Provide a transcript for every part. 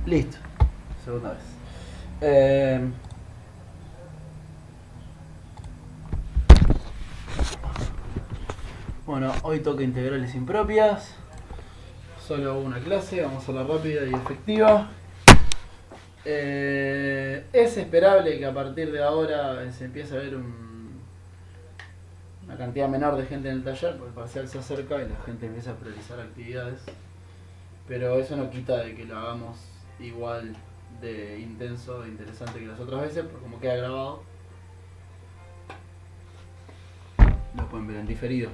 Listo. Segunda vez. Bueno, hoy toca integrales impropias. Solo una clase, vamos a hacerla rápida y efectiva. Es esperable que a partir de ahora se empiece a ver una cantidad menor de gente en el taller, porque el parcial se acerca y la gente empieza a priorizar actividades. Pero eso no quita de que lo hagamos igual de intenso e interesante que las otras veces, porque como queda grabado, lo pueden ver en diferido.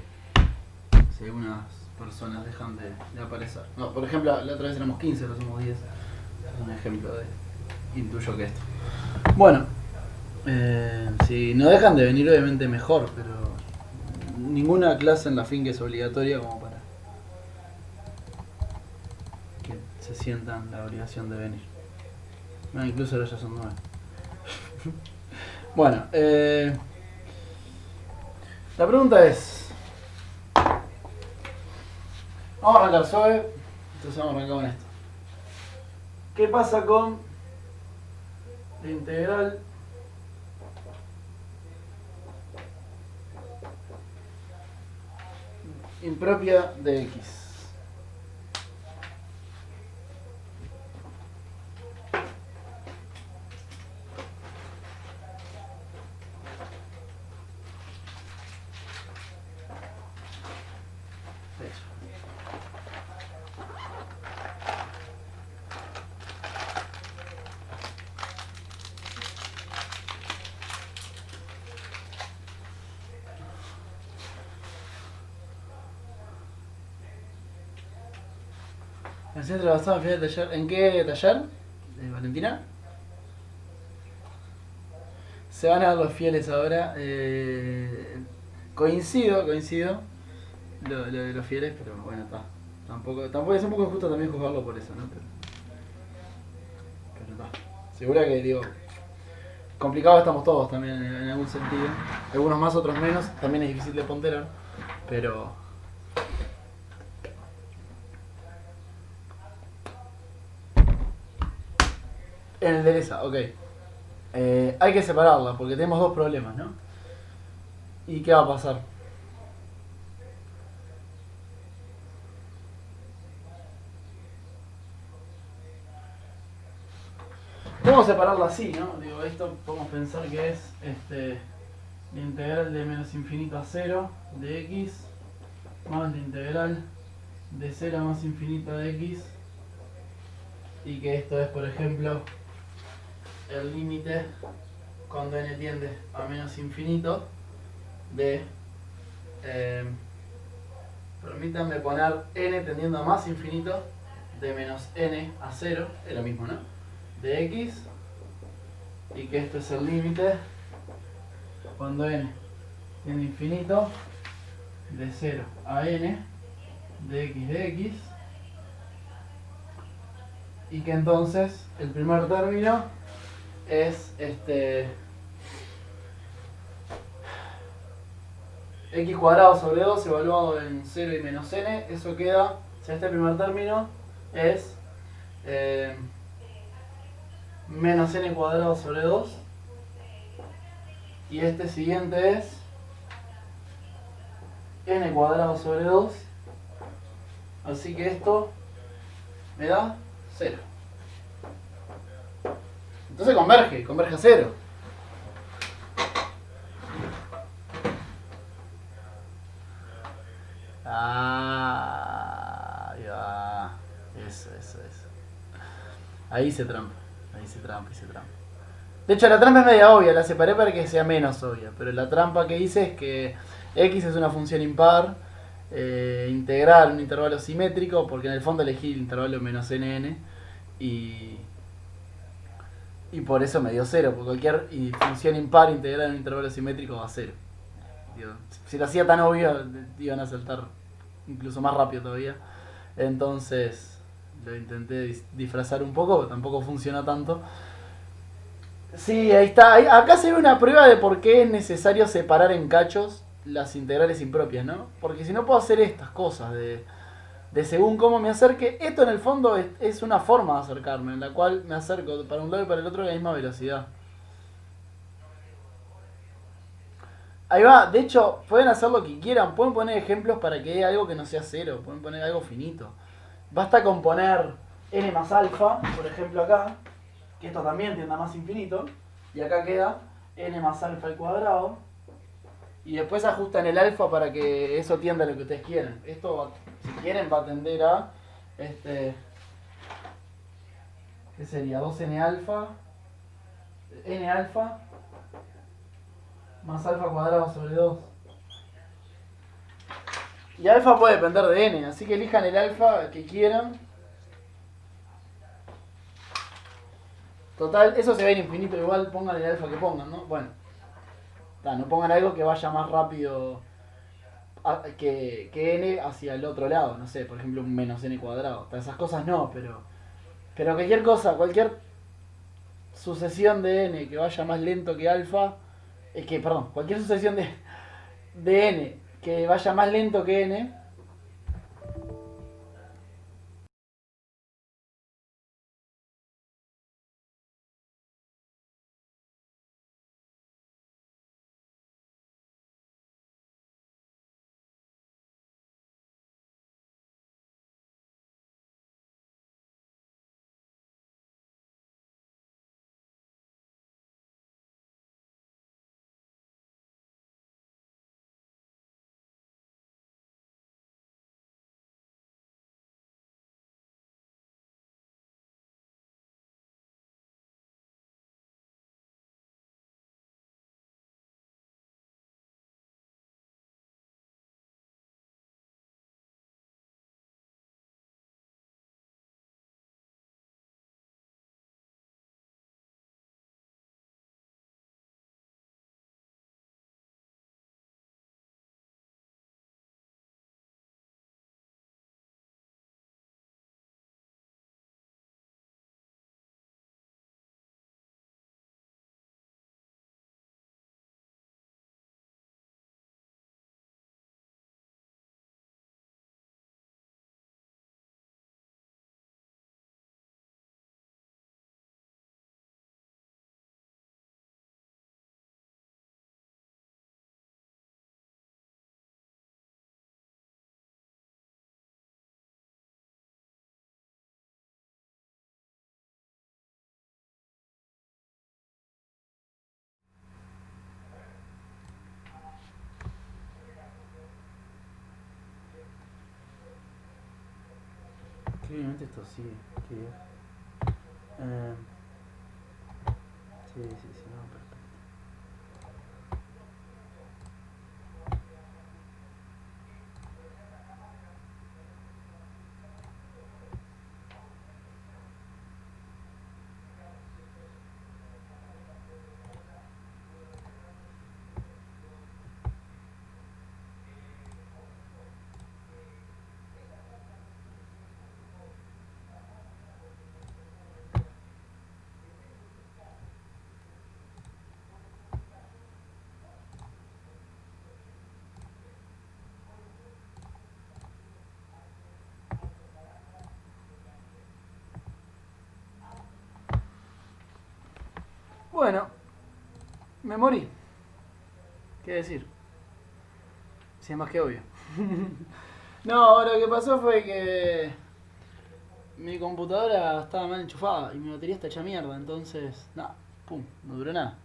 Si algunas personas dejan de aparecer. No, por ejemplo, la otra vez éramos 15, ahora somos 10. Es un ejemplo de intuyo que esto. Bueno, si no dejan de venir, obviamente mejor, pero ninguna clase en la fin que es obligatoria como para que se sientan la obligación de venir. No, incluso ahora ya son 9. Bueno, la pregunta es... Vamos a arrancar suave, entonces vamos a arrancar con esto. ¿Qué pasa con la integral impropia de x? El centro basado en final de taller. ¿En qué taller? ¿Valentina? Se van a ver los fieles ahora. Coincido lo de los fieles, pero bueno, está. Tampoco es un poco injusto también juzgarlo por eso, ¿no? Pero está. Seguro que digo, complicados estamos todos también en algún sentido. Algunos más, otros menos. También es difícil de ponderar, pero... En el de esa, ok. Hay que separarla porque tenemos dos problemas, ¿no? ¿Y qué va a pasar? Podemos separarla así, ¿no? Digo, esto podemos pensar que es la integral de menos infinito a 0 de x más la integral de 0 a más infinito de x, y que esto es, por ejemplo, el límite cuando n tiende a menos infinito de... permítanme poner n tendiendo a más infinito de menos n a 0, es lo mismo, ¿no? De x, y que esto es el límite cuando n tiende a infinito de 0 a n de x, y que entonces el primer término es x cuadrado sobre 2 evaluado en 0 y menos n. Eso queda, o sea, este primer término es menos n cuadrado sobre 2, y este siguiente es n cuadrado sobre 2, así que esto me da 0. Entonces converge a 0. Ah, ya. Eso. Ahí hice trampa. De hecho, la trampa es media obvia, la separé para que sea menos obvia. Pero la trampa que hice es que x es una función impar, integral un intervalo simétrico, porque en el fondo elegí el intervalo menos nn, y por eso me dio 0, porque cualquier función impar integral en un intervalo simétrico da 0. Digo, si lo hacía tan obvio, iban a saltar incluso más rápido todavía. Entonces lo intenté disfrazar un poco, pero tampoco funciona tanto. Sí, ahí está. Acá se ve una prueba de por qué es necesario separar en cachos las integrales impropias, ¿no? Porque si no puedo hacer estas cosas de de según cómo me acerque. Esto en el fondo es una forma de acercarme, en la cual me acerco para un lado y para el otro a la misma velocidad. Ahí va, de hecho, pueden hacer lo que quieran, pueden poner ejemplos para que haya algo que no sea cero, pueden poner algo finito. Basta con poner n más alfa, por ejemplo acá, que esto también tiende a más infinito, y acá queda n más alfa al cuadrado, y después ajustan el alfa para que eso tienda a lo que ustedes quieren. Esto, si quieren, va a tender a, ¿qué sería? 2n alfa, n alfa, más alfa cuadrado sobre 2. Y alfa puede depender de n, así que elijan el alfa que quieran. Total, eso se ve en infinito igual, pongan el alfa que pongan, ¿no? Bueno, no pongan algo que vaya más rápido que n hacia el otro lado, no sé, por ejemplo un menos n cuadrado. Esas cosas no, pero cualquier cosa, cualquier sucesión de n que vaya más lento que alfa, perdón, cualquier sucesión de n que vaya más lento que n. Obviamente esto sí, sí, no, perfecto. Bueno, me morí. ¿Qué decir? Si es más que obvio. No, lo que pasó fue que mi computadora estaba mal enchufada y mi batería está hecha mierda, entonces, nada, pum, no duró nada.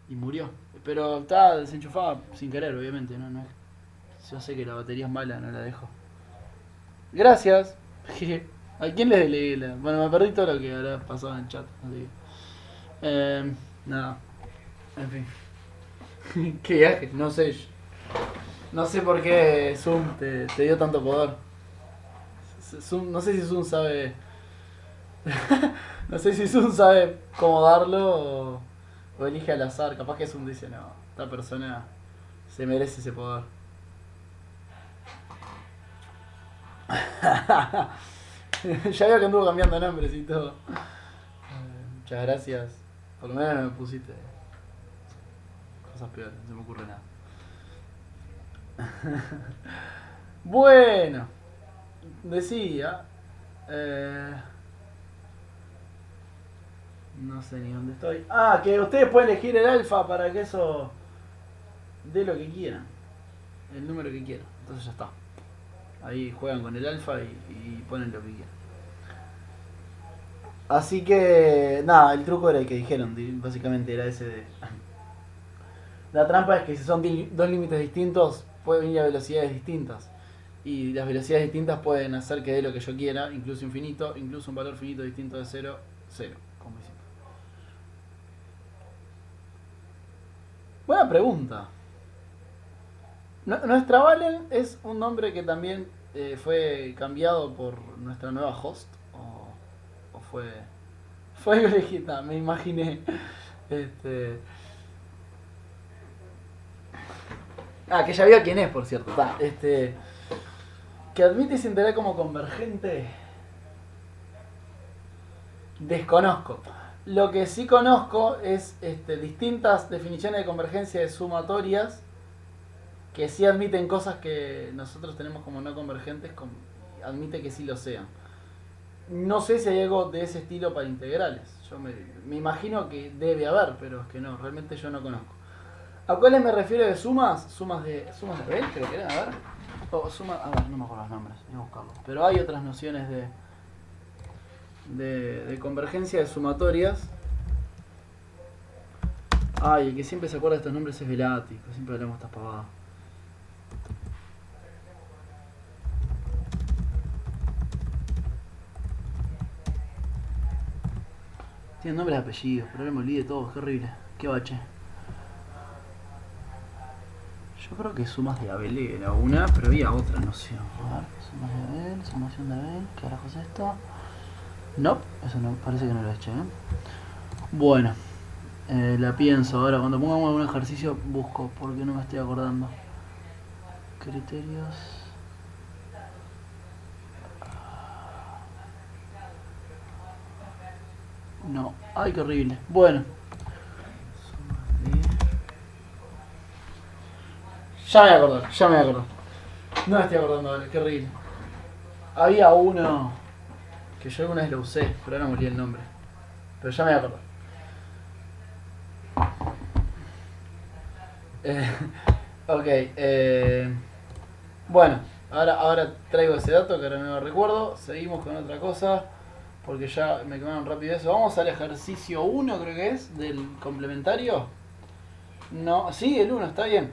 Y murió. Pero estaba desenchufada sin querer, obviamente, no es. Yo sé que la batería es mala, no la dejo. Gracias. ¿A quién le delegué la? Bueno, me perdí todo lo que habrá pasado en el chat. Así que, nada, en fin. Qué viaje, no sé. No sé por qué Zoom te dio tanto poder. Zoom, no sé si Zoom sabe. No sé si Zoom sabe cómo darlo o elige al azar. Capaz que Zoom dice, no, esta persona se merece ese poder. Ya veo que anduvo cambiando nombres y todo. Muchas gracias. Por lo menos no me pusiste cosas peores, no se me ocurre nada. Bueno, decía... no sé ni dónde estoy. Ah, que ustedes pueden elegir el alfa para que eso dé lo que quieran. El número que quieran. Entonces ya está. Ahí juegan con el alfa y ponen lo que quieran. Así que, nada, el truco era el que dijeron, básicamente era ese de... La trampa es que si son dos límites distintos, pueden ir a velocidades distintas. Y las velocidades distintas pueden hacer que dé lo que yo quiera, incluso infinito, incluso un valor finito distinto de 0, 0, como hicimos. Buena pregunta. Nuestra Valen es un nombre que también fue cambiado por nuestra nueva host. O fue elegida, me imaginé. Este... Ah, que ya vio quién es, por cierto. Que admite sin tener como convergente. Desconozco. Lo que sí conozco es distintas definiciones de convergencia de sumatorias que sí admiten cosas que nosotros tenemos como no convergentes, admite que sí lo sean. No sé si hay algo de ese estilo para integrales. Yo me imagino que debe haber, pero es que no, realmente yo no conozco. ¿A cuáles me refiero de sumas? Sumas de Abel, creo que eran, a ver. A ver, no me acuerdo los nombres, voy a buscarlos. Pero hay otras nociones de convergencia de sumatorias. Ay, el que siempre se acuerda de estos nombres es Velati, que siempre hablamos de estas pavadas. Tienen nombres y apellidos, pero ahora me olvidé de todos, qué horrible, qué bache. Yo creo que sumas de Abel era una, pero había otra noción. A ver, sumas de Abel, sumación de Abel, ¿qué carajo es esto? No, eso no, parece que no lo eché, ¿eh? Bueno, la pienso ahora, cuando pongamos algún ejercicio busco, porque no me estoy acordando. Criterios... No, ay, qué horrible. Bueno. Ya me acordé. No me estoy acordando ahora, qué horrible. Había uno que yo alguna vez lo usé, pero ahora me olvidé el nombre. Pero ya me acordé. Ok, bueno, ahora traigo ese dato que ahora no lo recuerdo. Seguimos con otra cosa, porque ya me quemaron rápido eso. Vamos al ejercicio 1, creo que es, del complementario. No, sí, el 1, está bien.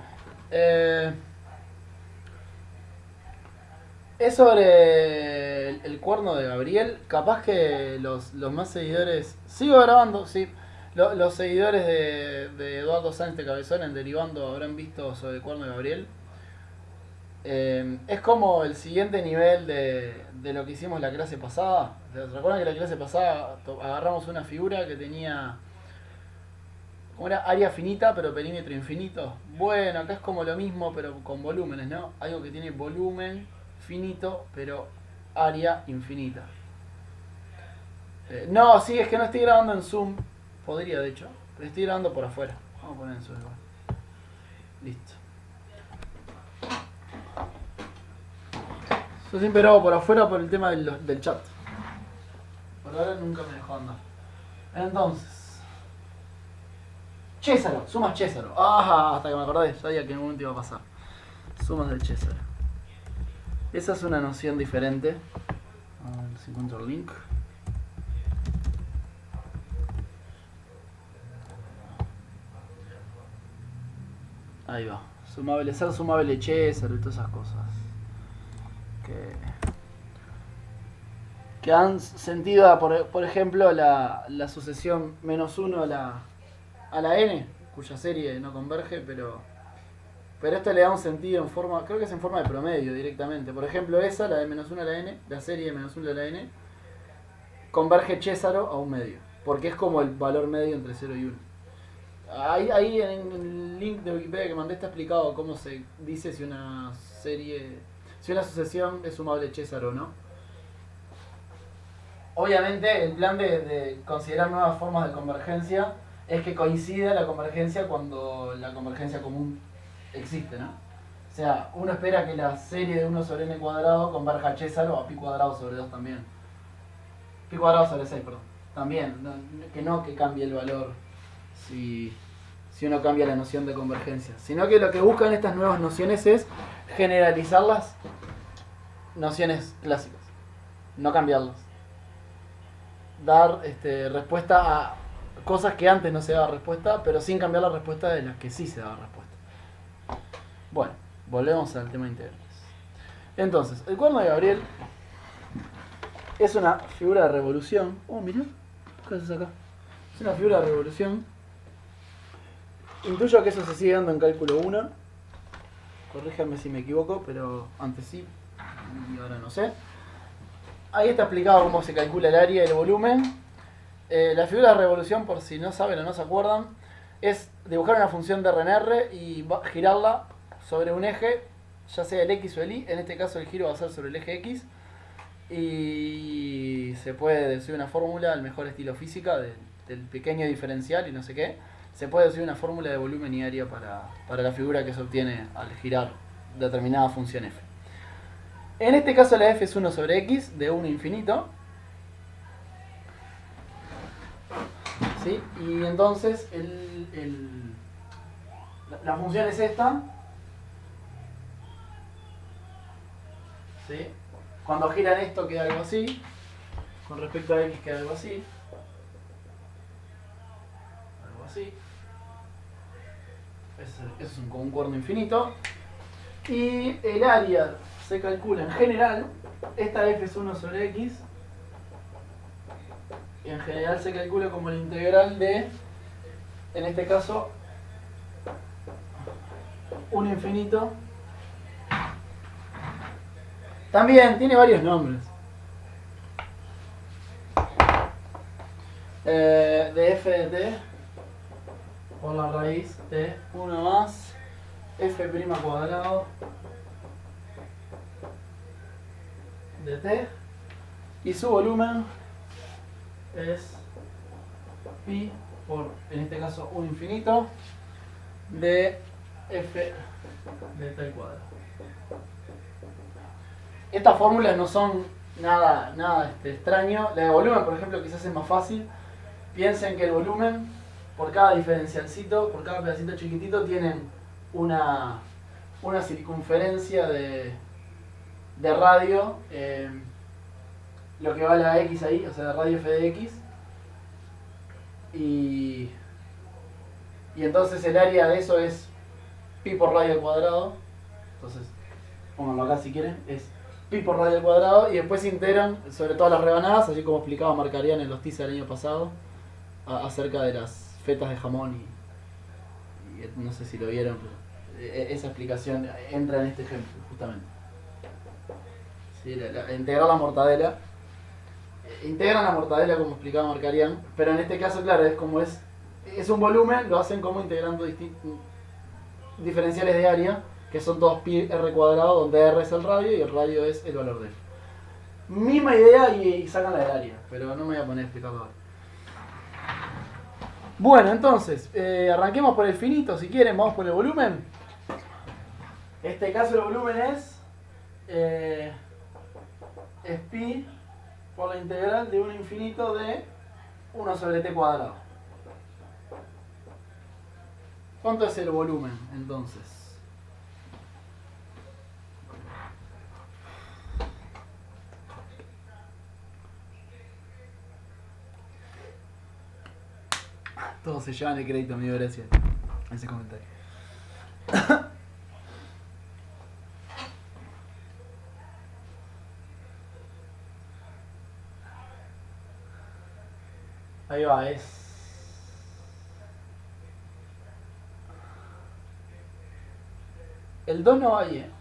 Es sobre el cuerno de Gabriel. Capaz que los más seguidores... Sigo grabando, sí. Los seguidores de Eduardo Sáenz de Cabezón en Derivando habrán visto sobre el cuerno de Gabriel. Es como el siguiente nivel de lo que hicimos la clase pasada. ¿Se recuerdan que la clase pasada agarramos una figura que tenía... ¿Cómo era? Área finita pero perímetro infinito. Bueno, acá es como lo mismo pero con volúmenes, ¿no? Algo que tiene volumen finito pero área infinita. No, sí, es que no estoy grabando en Zoom. Podría, de hecho. Pero estoy grabando por afuera. Vamos a poner en Zoom igual. Listo. Yo siempre grabo por afuera por el tema del chat. Por ahora nunca me dejó andar. Entonces... Césaro, sumas Césaro. Ah, hasta que me acordé, sabía que en un momento iba a pasar. Sumas del Césaro. Esa es una noción diferente. A ver si encuentro el link. Ahí va. Sumable, ser sumable Césaro y todas esas cosas. Que han sentido, por ejemplo, la sucesión -1 a la n, cuya serie no converge, pero esto le da un sentido en forma, creo que es en forma de promedio directamente. Por ejemplo, esa, la de -1 a la n, la serie de -1 a la n, converge Césaro a un medio, porque es como el valor medio entre 0 y 1. Ahí en el link de Wikipedia que mandé está explicado cómo se dice si una sucesión es sumable Césaro o no. Obviamente el plan de considerar nuevas formas de convergencia es que coincida la convergencia cuando la convergencia común existe, ¿no? O sea, uno espera que la serie de 1 sobre n cuadrado converja a César o a pi cuadrado sobre 2 también. Pi cuadrado sobre 6, perdón. También, no que cambie el valor si uno cambia la noción de convergencia. Sino que lo que buscan estas nuevas nociones es generalizar las nociones clásicas. No cambiarlas. Dar respuesta a cosas que antes no se daba respuesta, pero sin cambiar la respuesta de las que sí se daba respuesta. Bueno, volvemos al tema de integrales. Entonces, el cuaderno de Gabriel es una figura de revolución. Oh, mirá, ¿qué haces acá? Es una figura de revolución. Intuyo que eso se sigue dando en cálculo 1. Corríjanme si me equivoco, pero antes sí y ahora no sé. Ahí está explicado cómo se calcula el área y el volumen. La figura de revolución, por si no saben o no se acuerdan, es dibujar una función de RNR y girarla sobre un eje, ya sea el X o el Y. En este caso el giro va a ser sobre el eje X. Y se puede decir una fórmula, al mejor estilo física, del pequeño diferencial y no sé qué. Se puede decir una fórmula de volumen y área para la figura que se obtiene al girar determinada función f. En este caso la f es 1 sobre x, de 1 a infinito. ¿Sí? Y entonces la función es esta. ¿Sí? Cuando giran esto queda algo así. Con respecto a x queda algo así. Algo así. Es un concuerno infinito. Y el área se calcula en general. Esta f es 1 sobre x. Y en general se calcula como la integral de, en este caso, 1 infinito. También tiene varios nombres. De f de t por la raíz de 1 más f' cuadrado de t. Y su volumen es pi por, en este caso, 1 infinito de f de t al cuadrado. Estas fórmulas no son nada extraño. La de volumen, por ejemplo, quizás es más fácil. Piensen que el volumen, por cada diferencialcito, por cada pedacito chiquitito, tienen una circunferencia de radio, lo que va a la x ahí, o sea, de radio f de x. Y entonces el área de eso es pi por radio al cuadrado. Entonces, pónganlo acá si quieren, es pi por radio al cuadrado, y después se integran sobre todas las rebanadas, así como explicaba Marcarian en los TISA del año pasado, acerca de las fetas de jamón y no sé si lo vieron, pero esa explicación entra en este ejemplo, justamente. Sí, integrar la mortadela. Integran la mortadela como explicaba Marcarian, pero en este caso, claro, es un volumen, lo hacen como integrando diferenciales de área, que son todos pi r cuadrado, donde r es el radio y el radio es el valor de f. Misma idea y sacan la del área, pero no me voy a poner a explicarlo ahora. Bueno, entonces, arranquemos por el finito, si quieren, vamos por el volumen. En este caso el volumen es pi por la integral de 1 infinito de 1 sobre t cuadrado. ¿Cuánto es el volumen, entonces? Todos se llevan el crédito, amigo, gracias a ese comentario. Ahí va, el 2 no va ahí,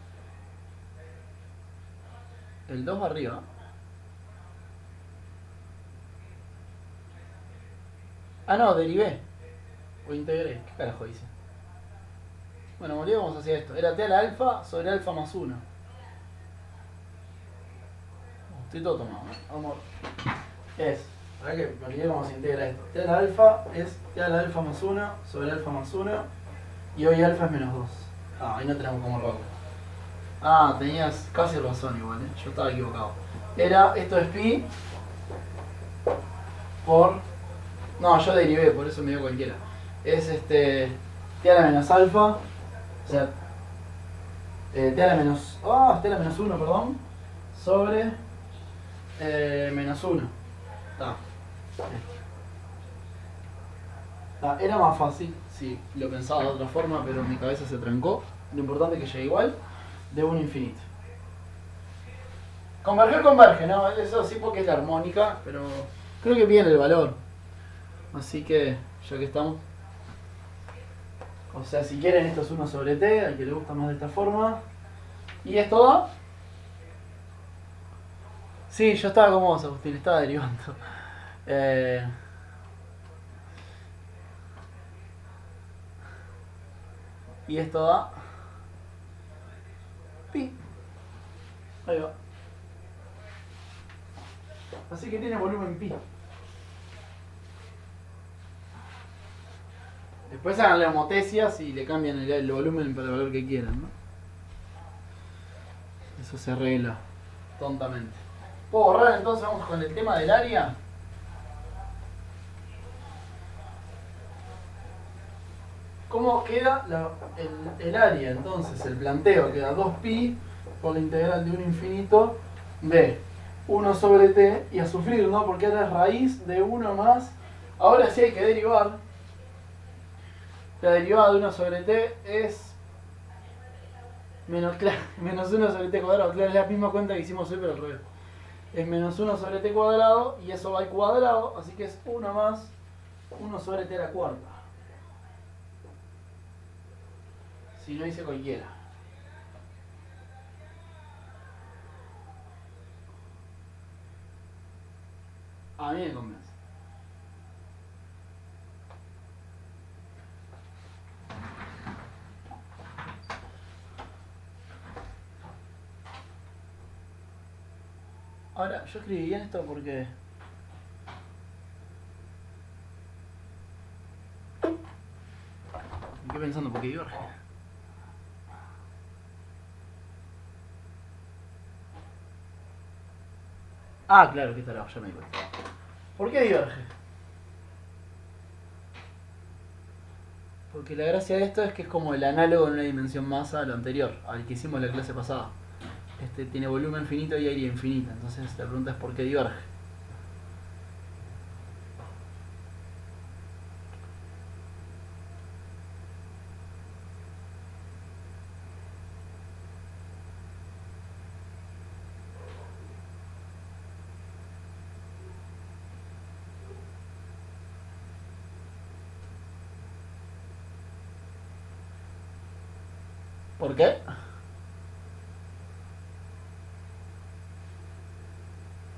el 2 va arriba. Ah, no, derivé. O integré. ¿Qué carajo hice? Bueno, volvíamos hacia esto. Era t a la alfa sobre alfa más 1. Estoy todo tomado, ¿eh? Vamos. Para que me olvidé cómo se integra esto. T a la alfa es t a la alfa más 1 sobre alfa más 1. Y hoy alfa es menos 2. Ah, ahí no tenemos como roco. Ah, tenías casi razón igual, yo estaba equivocado. Esto es pi por... No, yo derivé, por eso me dio cualquiera. Es t a la menos alfa, o sea, t a la menos... t a la menos 1, perdón, sobre menos 1. Está. Era más fácil si lo pensaba de otra forma, pero mi cabeza se trancó. Lo importante es que llegue igual, de 1 infinito. Converger converge, ¿no? Eso sí porque es la armónica, pero creo que viene el valor. Así que, ya que estamos... O sea, si quieren esto es 1 sobre t, al que le gusta más de esta forma. ¿Y esto da? Sí, yo estaba como vos, Agustín, estaba derivando. Eh, y esto da... Pi. Ahí va. Así que tiene volumen pi. Después hagan la homotesias y le cambian el volumen para el valor que quieran, ¿no? Eso se arregla tontamente. ¿Puedo borrar entonces? Vamos con el tema del área. ¿Cómo queda el área? Entonces, el planteo queda 2pi por la integral de 1 infinito de 1 sobre t y a sufrir, ¿no? Porque ahora es raíz de 1 más. Ahora sí hay que derivar. La derivada de 1 sobre t es menos 1 sobre t cuadrado. Claro, es la misma cuenta que hicimos hoy, pero al revés. Es menos 1 sobre t cuadrado y eso va al cuadrado, así que es 1 más 1 sobre t a la cuarta. Si no hice cualquiera. A mí me convence. Ahora, yo escribí bien esto porque... Me quedé pensando, porque diverge. Ah, claro, que estará, ya me di cuenta. ¿Por qué diverge? Porque la gracia de esto es que es como el análogo en una dimensión más a lo anterior, al que hicimos la clase pasada. Este tiene volumen finito y área infinita, entonces la pregunta es ¿por qué diverge? ¿Por qué?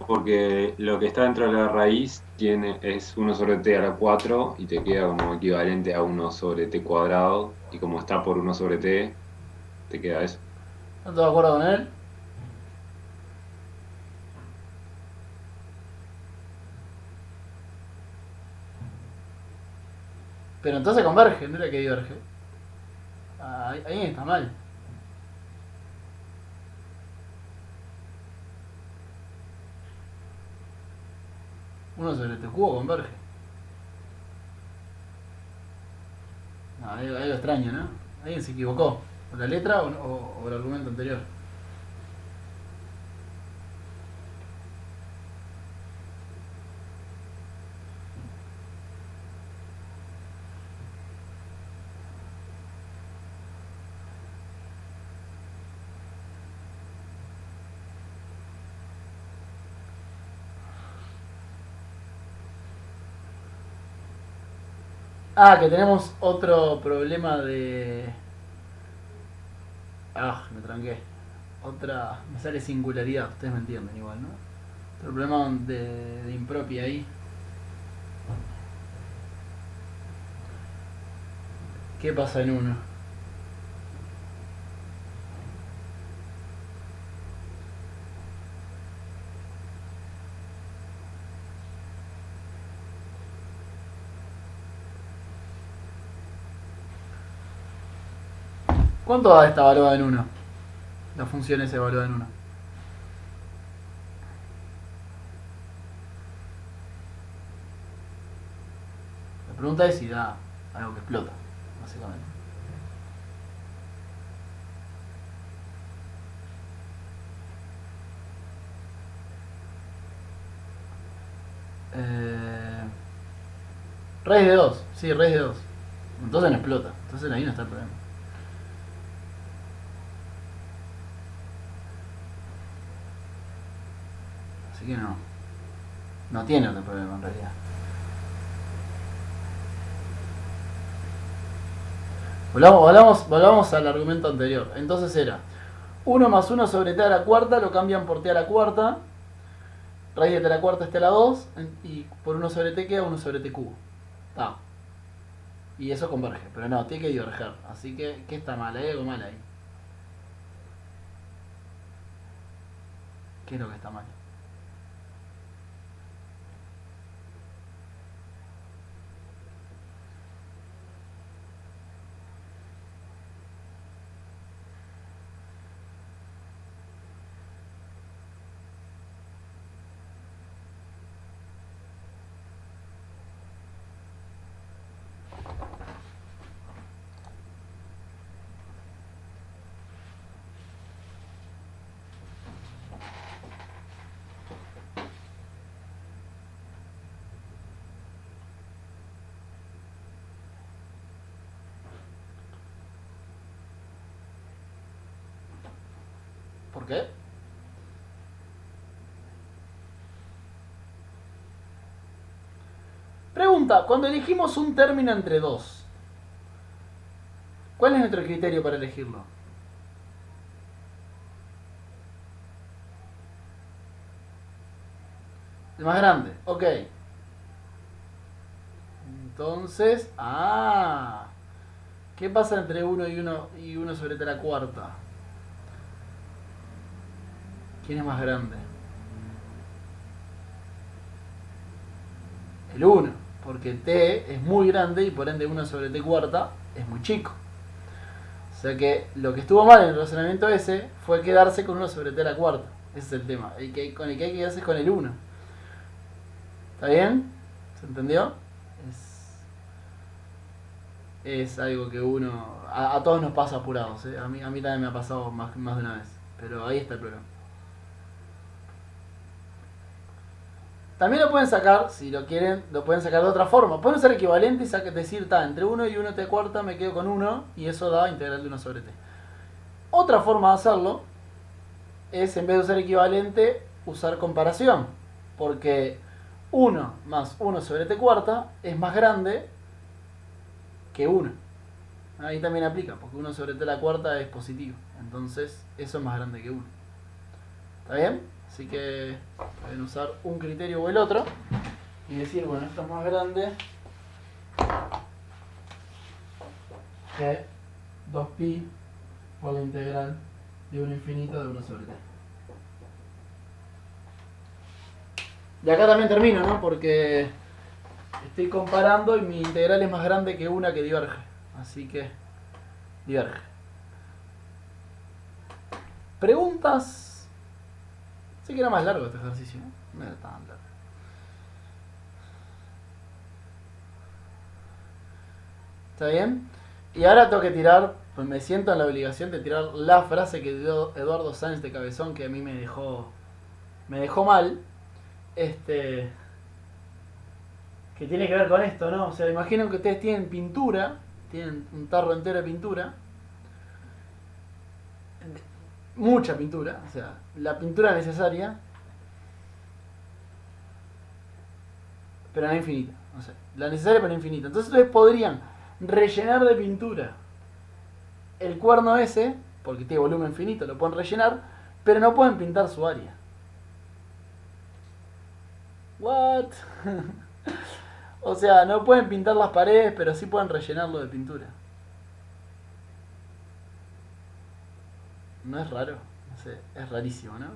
Porque lo que está dentro de la raíz es 1 sobre t a la 4 y te queda como equivalente a 1 sobre t cuadrado. Y como está por 1 sobre t, te queda eso. ¿No estás de acuerdo con él? Pero entonces converge, no era que diverge. Ahí está mal. 1 sobre t cubo converge. No, hay algo extraño, ¿no? Alguien se equivocó. ¿O la letra o el argumento anterior? Ah, que tenemos otro problema de... Ah, me tranqué. Otra... Me sale singularidad, ustedes me entienden igual, ¿no? Otro problema de impropia ahí. ¿Qué pasa en uno? ¿Cuánto da esta valuada en uno? La función es evaluada en 1. La pregunta es si da algo que explota, básicamente. Raíz de 2, sí, raíz de 2. Entonces no explota, entonces ahí no está el problema. Así que no. No tiene otro problema en realidad. Volvamos al argumento anterior. Entonces era 1 más 1 sobre t a la cuarta, lo cambian por t a la cuarta. Raíz de t a la cuarta es t a la 2. Y por 1 sobre t queda 1 sobre t cubo. Está. Y eso converge. Pero no, tiene que diverger. Así que, ¿qué está mal? Hay algo mal ahí. ¿Qué es lo que está mal? ¿Por qué? Pregunta, cuando elegimos un término entre dos, ¿cuál es nuestro criterio para elegirlo? El más grande, ok. Entonces, ¿qué pasa entre 1 y 1 sobre t a la cuarta? ¿Quién es más grande? El 1, porque t es muy grande y por ende 1 sobre t cuarta es muy chico. O sea que lo que estuvo mal en el razonamiento ese fue quedarse con 1 sobre t a la cuarta. Ese es el tema. Con el que hay que quedarse es con el 1. ¿Está bien? ¿Se entendió? Es algo que uno... A todos nos pasa apurados, ¿eh? A mí también me ha pasado más de una vez. Pero ahí está el problema. También lo pueden sacar, si lo quieren, lo pueden sacar de otra forma. Pueden usar equivalente y decir, entre 1 y 1 t cuarta me quedo con 1 y eso da integral de 1 sobre t. Otra forma de hacerlo es, en vez de usar equivalente, usar comparación. Porque 1 más 1 sobre t cuarta es más grande que 1. Ahí también aplica, porque 1 sobre t a la cuarta es positivo. Entonces, eso es más grande que 1. ¿Está bien? Así que pueden usar un criterio o el otro y decir, bueno, esto es más grande que 2pi por la integral de 1 infinito de 1 sobre t. Y acá también termino, ¿no? Porque estoy comparando y mi integral es más grande que una que diverge. Así que diverge. ¿Preguntas? Sé que era más largo este ejercicio, ¿no? No era tan largo. ¿Está bien? Y ahora tengo que tirar, pues me siento en la obligación de tirar la frase que dio Eduardo Sáenz de Cabezón, que a mí me dejó mal. Que tiene que ver con esto, ¿no? O sea, imaginen que ustedes tienen pintura, tienen un tarro entero de pintura, mucha pintura, o sea, la pintura necesaria, pero no infinita, no sé, la necesaria pero no infinita. Entonces ustedes podrían rellenar de pintura el cuerno ese, porque tiene volumen finito, lo pueden rellenar, pero no pueden pintar su área. What? O sea, no pueden pintar las paredes, pero sí pueden rellenarlo de pintura. ¿No es raro? No sé, es rarísimo, ¿no?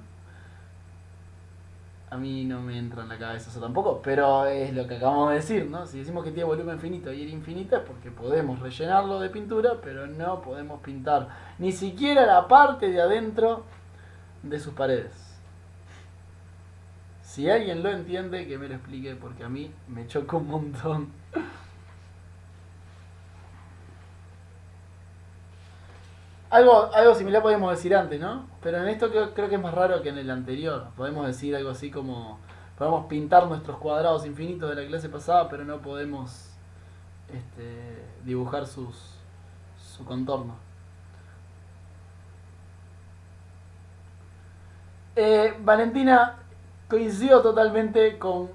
a mí no me entra en la cabeza eso tampoco, pero es lo que acabamos de decir, ¿no? Si decimos que tiene volumen finito y era infinita es porque podemos rellenarlo de pintura, pero no podemos pintar ni siquiera la parte de adentro de sus paredes. Si alguien lo entiende, que me lo explique, porque a mí me choca un montón. Algo similar podemos decir antes, ¿no? Pero en esto creo que es más raro que en el anterior. Podemos decir algo así como... Podemos pintar nuestros cuadrados infinitos de la clase pasada, pero no podemos dibujar su contorno. Valentina, coincido totalmente con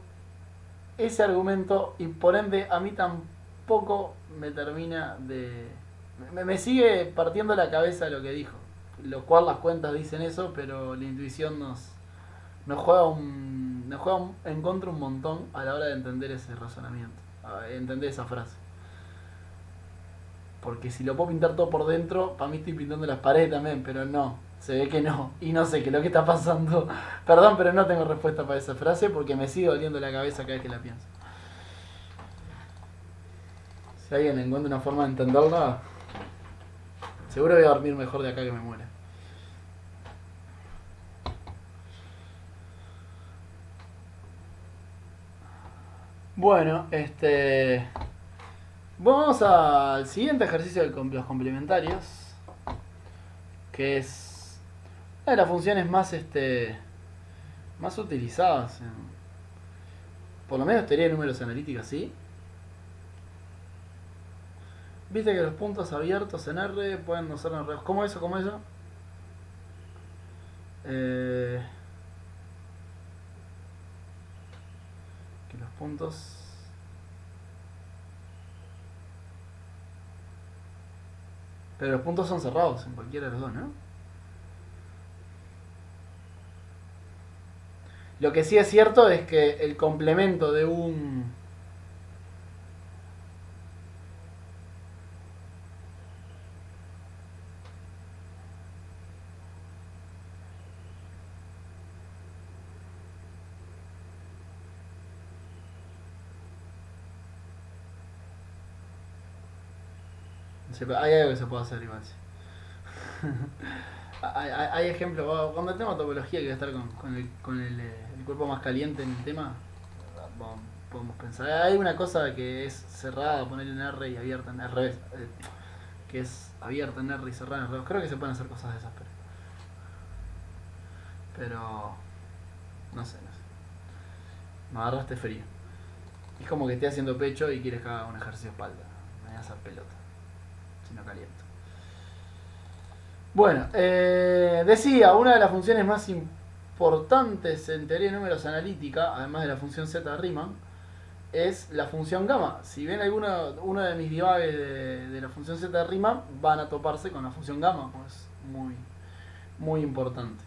ese argumento y por ende a mí tampoco me termina de... Me sigue partiendo la cabeza lo que dijo. Lo cual las cuentas dicen eso, pero la intuición nos juega en contra un montón a la hora de entender ese razonamiento, entender esa frase. Porque si lo puedo pintar todo por dentro, para mí estoy pintando las paredes también, pero no, se ve que no. Y no sé qué es lo que está pasando. Perdón, pero no tengo respuesta para esa frase porque me sigue doliendo la cabeza cada vez que la pienso. Si alguien encuentra una forma de entenderla, seguro voy a dormir mejor de acá que me muera. Bueno, vamos al siguiente ejercicio de los complementarios, que es una de las funciones más utilizadas por lo menos teoría de números analítica, ¿sí? Viste que los puntos abiertos en R pueden no ser en R. ¿Cómo eso? ¿Cómo eso? Que los puntos... Pero los puntos son cerrados en cualquiera de los dos, ¿no? Lo que sí es cierto es que el complemento de un... Hay algo que se puede hacer igual. Sí. hay ejemplos. Cuando tenemos topología que va a estar con el cuerpo más caliente en el tema, podemos pensar. Hay una cosa que es cerrada, poner en R y abierta en R, que es abierta en R y cerrada en R. Creo que se pueden hacer cosas de esas, pero no sé. Me agarraste frío. Es como que esté haciendo pecho y quieres que haga un ejercicio de espalda. Me voy a hacer pelota. Si no caliento. Bueno, decía, una de las funciones más importantes en teoría de números analítica, además de la función z de Riemann, es la función gamma. Si ven uno de mis divagues de la función z de Riemann, van a toparse con la función gamma, pues muy, muy importante.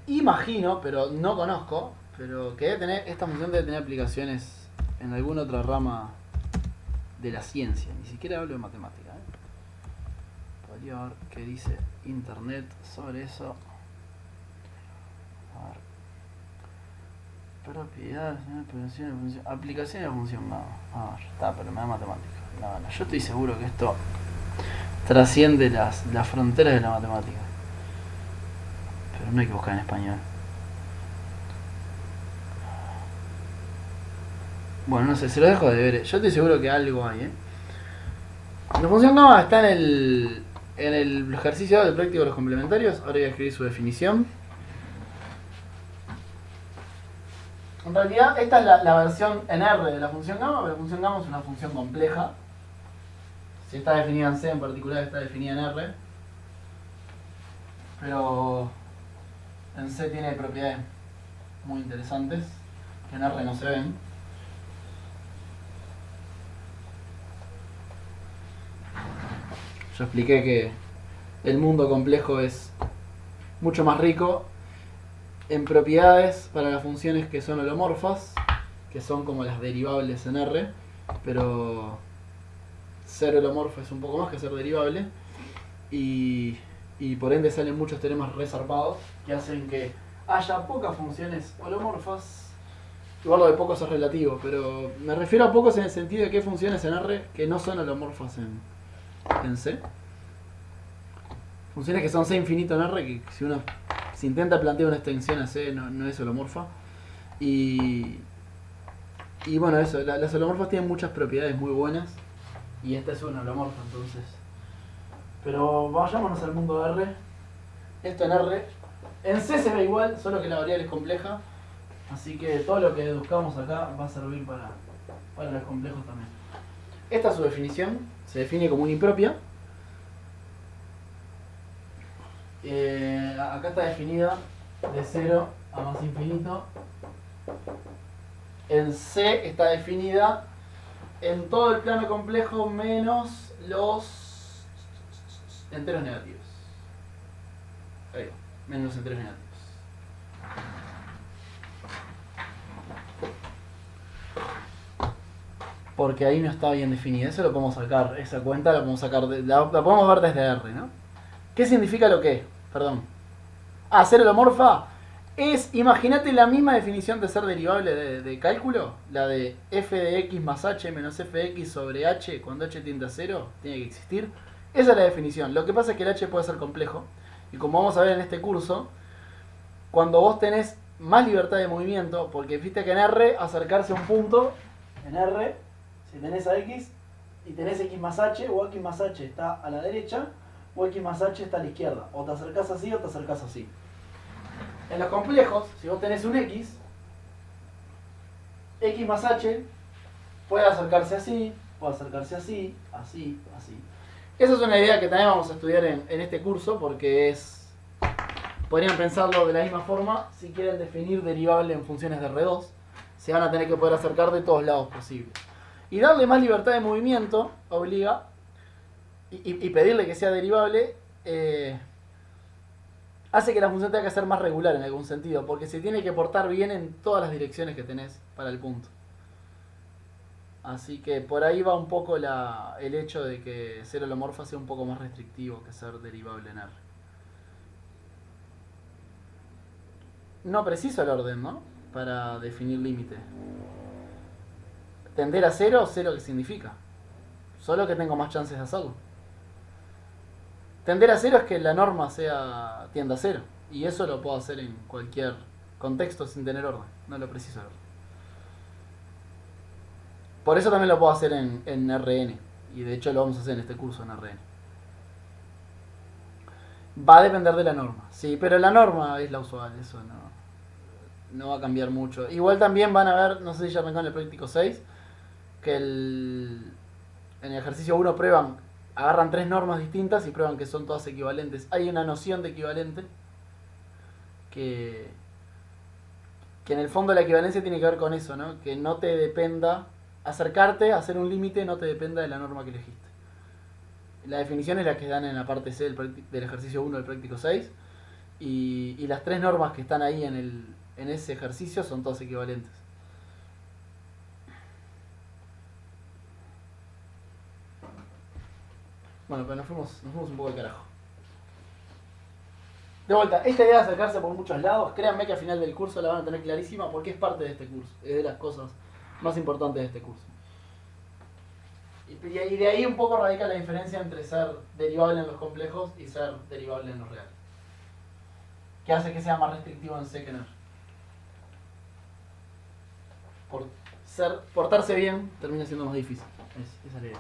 Imagino, pero no conozco, pero que esta función debe tener aplicaciones en alguna otra rama de la ciencia, ni siquiera hablo de matemática. Podría ver qué dice internet sobre eso. A ver. Propiedades, aplicación de la función gamma. A ver, está, pero me da matemática. No, yo estoy seguro que esto trasciende las fronteras de la matemática. Pero no hay que buscar en español. Bueno, no sé, se lo dejo de ver. Yo estoy seguro que algo hay, La función gamma está en el ejercicio del práctico de los complementarios. Ahora voy a escribir su definición. En realidad, esta es la versión en R de la función gamma, pero la función gamma es una función compleja. Si está definida en C, en particular está definida en R. Pero en C tiene propiedades muy interesantes que en R no se ven. Yo expliqué que el mundo complejo es mucho más rico en propiedades para las funciones que son holomorfas, que son como las derivables en R, pero ser holomorfo es un poco más que ser derivable, y por ende salen muchos teoremas resarpados que hacen que haya pocas funciones holomorfas. Igual lo de pocos es relativo, pero me refiero a pocos en el sentido de que hay funciones en R que no son holomorfas en C. Funciones que son C infinito en R, que si uno se intenta plantear una extensión a C no es holomorfa. Y bueno, eso, las holomorfas tienen muchas propiedades muy buenas. Y esta es una holomorfa, entonces. Pero vayámonos al mundo de R. Esto en R. En C se ve igual, solo que la variable es compleja. Así que todo lo que deduzcamos acá va a servir para los complejos también. Esta es su definición. Se define como una impropia. Acá está definida de 0 a más infinito. En C está definida en todo el plano complejo menos los enteros negativos. Ahí va, menos los enteros negativos. Porque ahí no está bien definida. Eso lo podemos sacar, esa cuenta la podemos sacar, la podemos ver desde R, ¿no? ¿Qué significa lo que? Perdón. Ser holomorfa es, imagínate la misma definición de ser derivable de cálculo, la de f de x más h menos f de x sobre h cuando h tiende a 0, tiene que existir. Esa es la definición. Lo que pasa es que el h puede ser complejo. Y como vamos a ver en este curso, cuando vos tenés más libertad de movimiento, porque viste que en R, acercarse a un punto, en R, si tenés a x y tenés x más h, o x más h está a la derecha, o x más h está a la izquierda. O te acercás así o te acercás así. En los complejos, si vos tenés un x más h puede acercarse así, puede acercarse así, así, así. Esa es una idea que también vamos a estudiar en este curso, porque es... Podrían pensarlo de la misma forma. Si quieren definir derivable en funciones de R2, se van a tener que poder acercar de todos lados posibles. Y darle más libertad de movimiento obliga, y pedirle que sea derivable, hace que la función tenga que ser más regular en algún sentido, porque se tiene que portar bien en todas las direcciones que tenés para el punto. Así que por ahí va un poco el hecho de que ser holomorfa sea un poco más restrictivo que ser derivable en R. No preciso el orden, ¿no? Para definir límite. Tender a 0, sé lo que significa. Solo que tengo más chances de hacerlo. Tender a 0 es que la norma tienda a 0. Y eso lo puedo hacer en cualquier contexto sin tener orden. No lo preciso el orden. Por eso también lo puedo hacer en RN. Y de hecho lo vamos a hacer en este curso en RN. Va a depender de la norma. Sí, pero la norma es la usual. Eso no va a cambiar mucho. Igual también van a ver, no sé si ya arrancó en el práctico 6, que en el ejercicio 1 agarran 3 normas distintas y prueban que son todas equivalentes. Hay una noción de equivalente que en el fondo la equivalencia tiene que ver con eso, ¿no? Que no te dependa, acercarte a hacer un límite no te dependa de la norma que elegiste. La definición es la que dan en la parte C del ejercicio 1 del práctico 6 y las 3 normas que están ahí en ese ejercicio son todas equivalentes. Bueno, pero nos fuimos un poco al carajo. De vuelta, esta idea de acercarse por muchos lados, créanme que al final del curso la van a tener clarísima porque es parte de este curso, es de las cosas más importantes de este curso. Y de ahí un poco radica la diferencia entre ser derivable en los complejos y ser derivable en los reales. Que hace que sea más restrictivo en C que en R. Portarse bien termina siendo más difícil. Esa es la idea.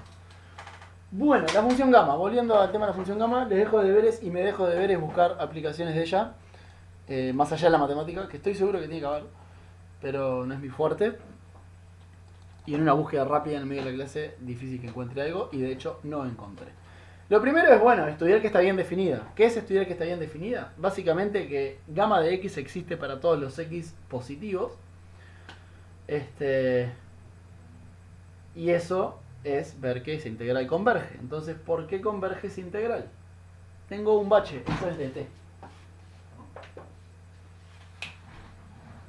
Bueno, la función gamma. Volviendo al tema de la función gamma, les dejo deberes y me dejo deberes buscar aplicaciones de ella. Más allá de la matemática, que estoy seguro que tiene que haber, pero no es mi fuerte. Y en una búsqueda rápida en el medio de la clase, difícil que encuentre algo, y de hecho no encontré. Lo primero es, bueno, estudiar que está bien definida. ¿Qué es estudiar que está bien definida? Básicamente que gamma de x existe para todos los x positivos. Y eso es ver que esa integral converge. Entonces, ¿por qué converge esa integral? Tengo un bache, eso es de t.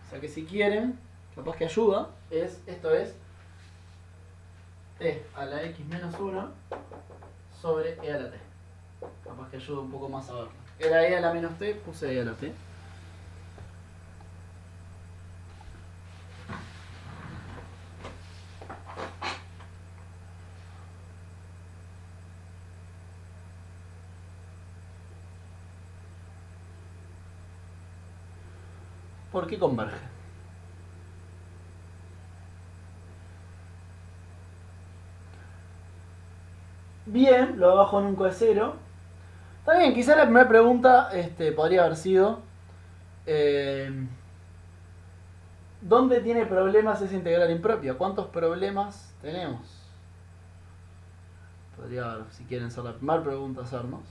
O sea que si quieren, capaz que ayuda, esto es t a la x menos 1 sobre e a la t. Capaz que ayuda un poco más a verlo. Era e a la menos t, puse e a la t. ¿por qué converge? Bien, lo bajo nunca es cero. Está bien, quizá la primera pregunta podría haber sido ¿dónde tiene problemas esa integral impropia? ¿Cuántos problemas tenemos? Podría haber, si quieren ser la primera pregunta, hacernos.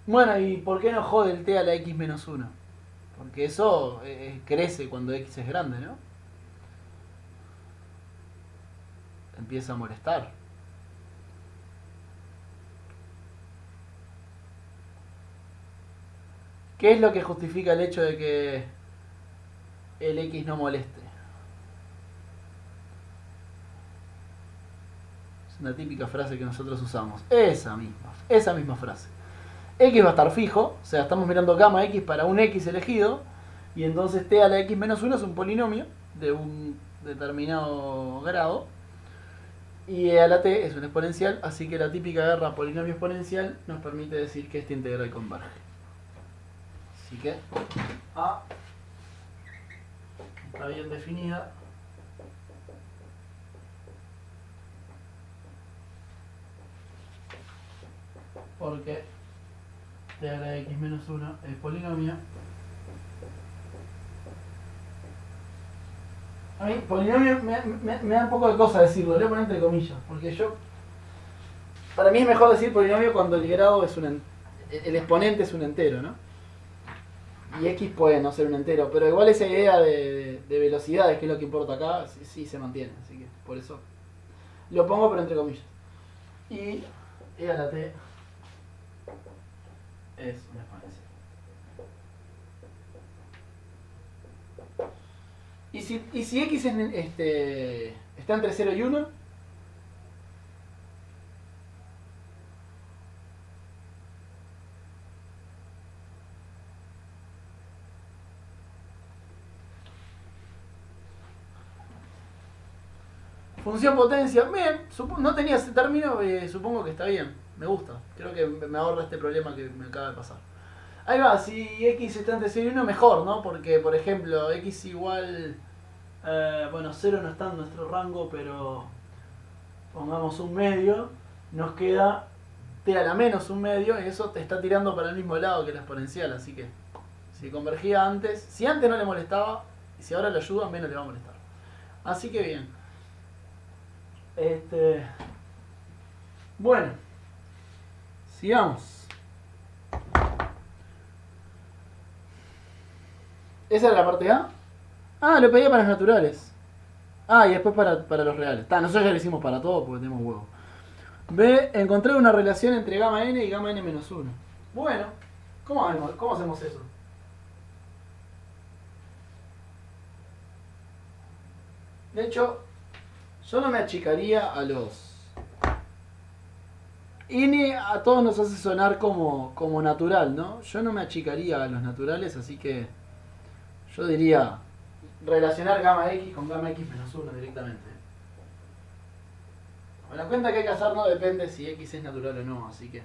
Bueno, ¿y por qué no jode el t a la x menos 1? Porque eso crece cuando x es grande, ¿no? Empieza a molestar. ¿Qué es lo que justifica el hecho de que el x no moleste? Es una típica frase que nosotros usamos. Esa misma frase. X va a estar fijo, o sea, estamos mirando gamma x para un x elegido, y entonces t a la x menos 1 es un polinomio de un determinado grado, y e a la t es un exponencial, así que la típica guerra polinomio exponencial nos permite decir que esta integral converge. Así que A está bien definida. Porque t a la x menos 1 es polinomio. A mí, polinomio me da un poco de cosa decirlo, le voy a poner entre comillas, porque para mí es mejor decir polinomio cuando el grado es el exponente es un entero, ¿no? Y x puede no ser un entero, pero igual esa idea de velocidades, que es lo que importa acá, sí se mantiene, así que por eso lo pongo pero entre comillas. Y e a la t es una exponencial. Y si x está entre 0 y 1, función potencia, bien, no tenía ese término, supongo que está bien, me gusta, creo que me ahorra este problema que me acaba de pasar. Ahí va, si x está entre 0 y 1, mejor, ¿no? Porque, por ejemplo, x igual, bueno, 0 no está en nuestro rango, pero pongamos un medio, nos queda t a la menos un medio, y eso te está tirando para el mismo lado que la exponencial, así que si convergía antes, si antes no le molestaba, y si ahora le ayuda, menos le va a molestar. Así que bien. Bueno, sigamos. ¿Esa era la parte A? Ah, lo pedía para los naturales. Ah, y después para los reales. Nosotros ya lo hicimos para todo porque tenemos huevo. B, encontrar una relación entre gamma n y gamma n menos 1. Bueno, ¿cómo hacemos eso? De hecho, yo no me achicaría a los... N a todos nos hace sonar como natural, ¿no? Yo no me achicaría a los naturales, así que yo diría relacionar gamma x con gamma x menos 1 directamente. Bueno, la cuenta que hay que hacer no depende si x es natural o no, así que...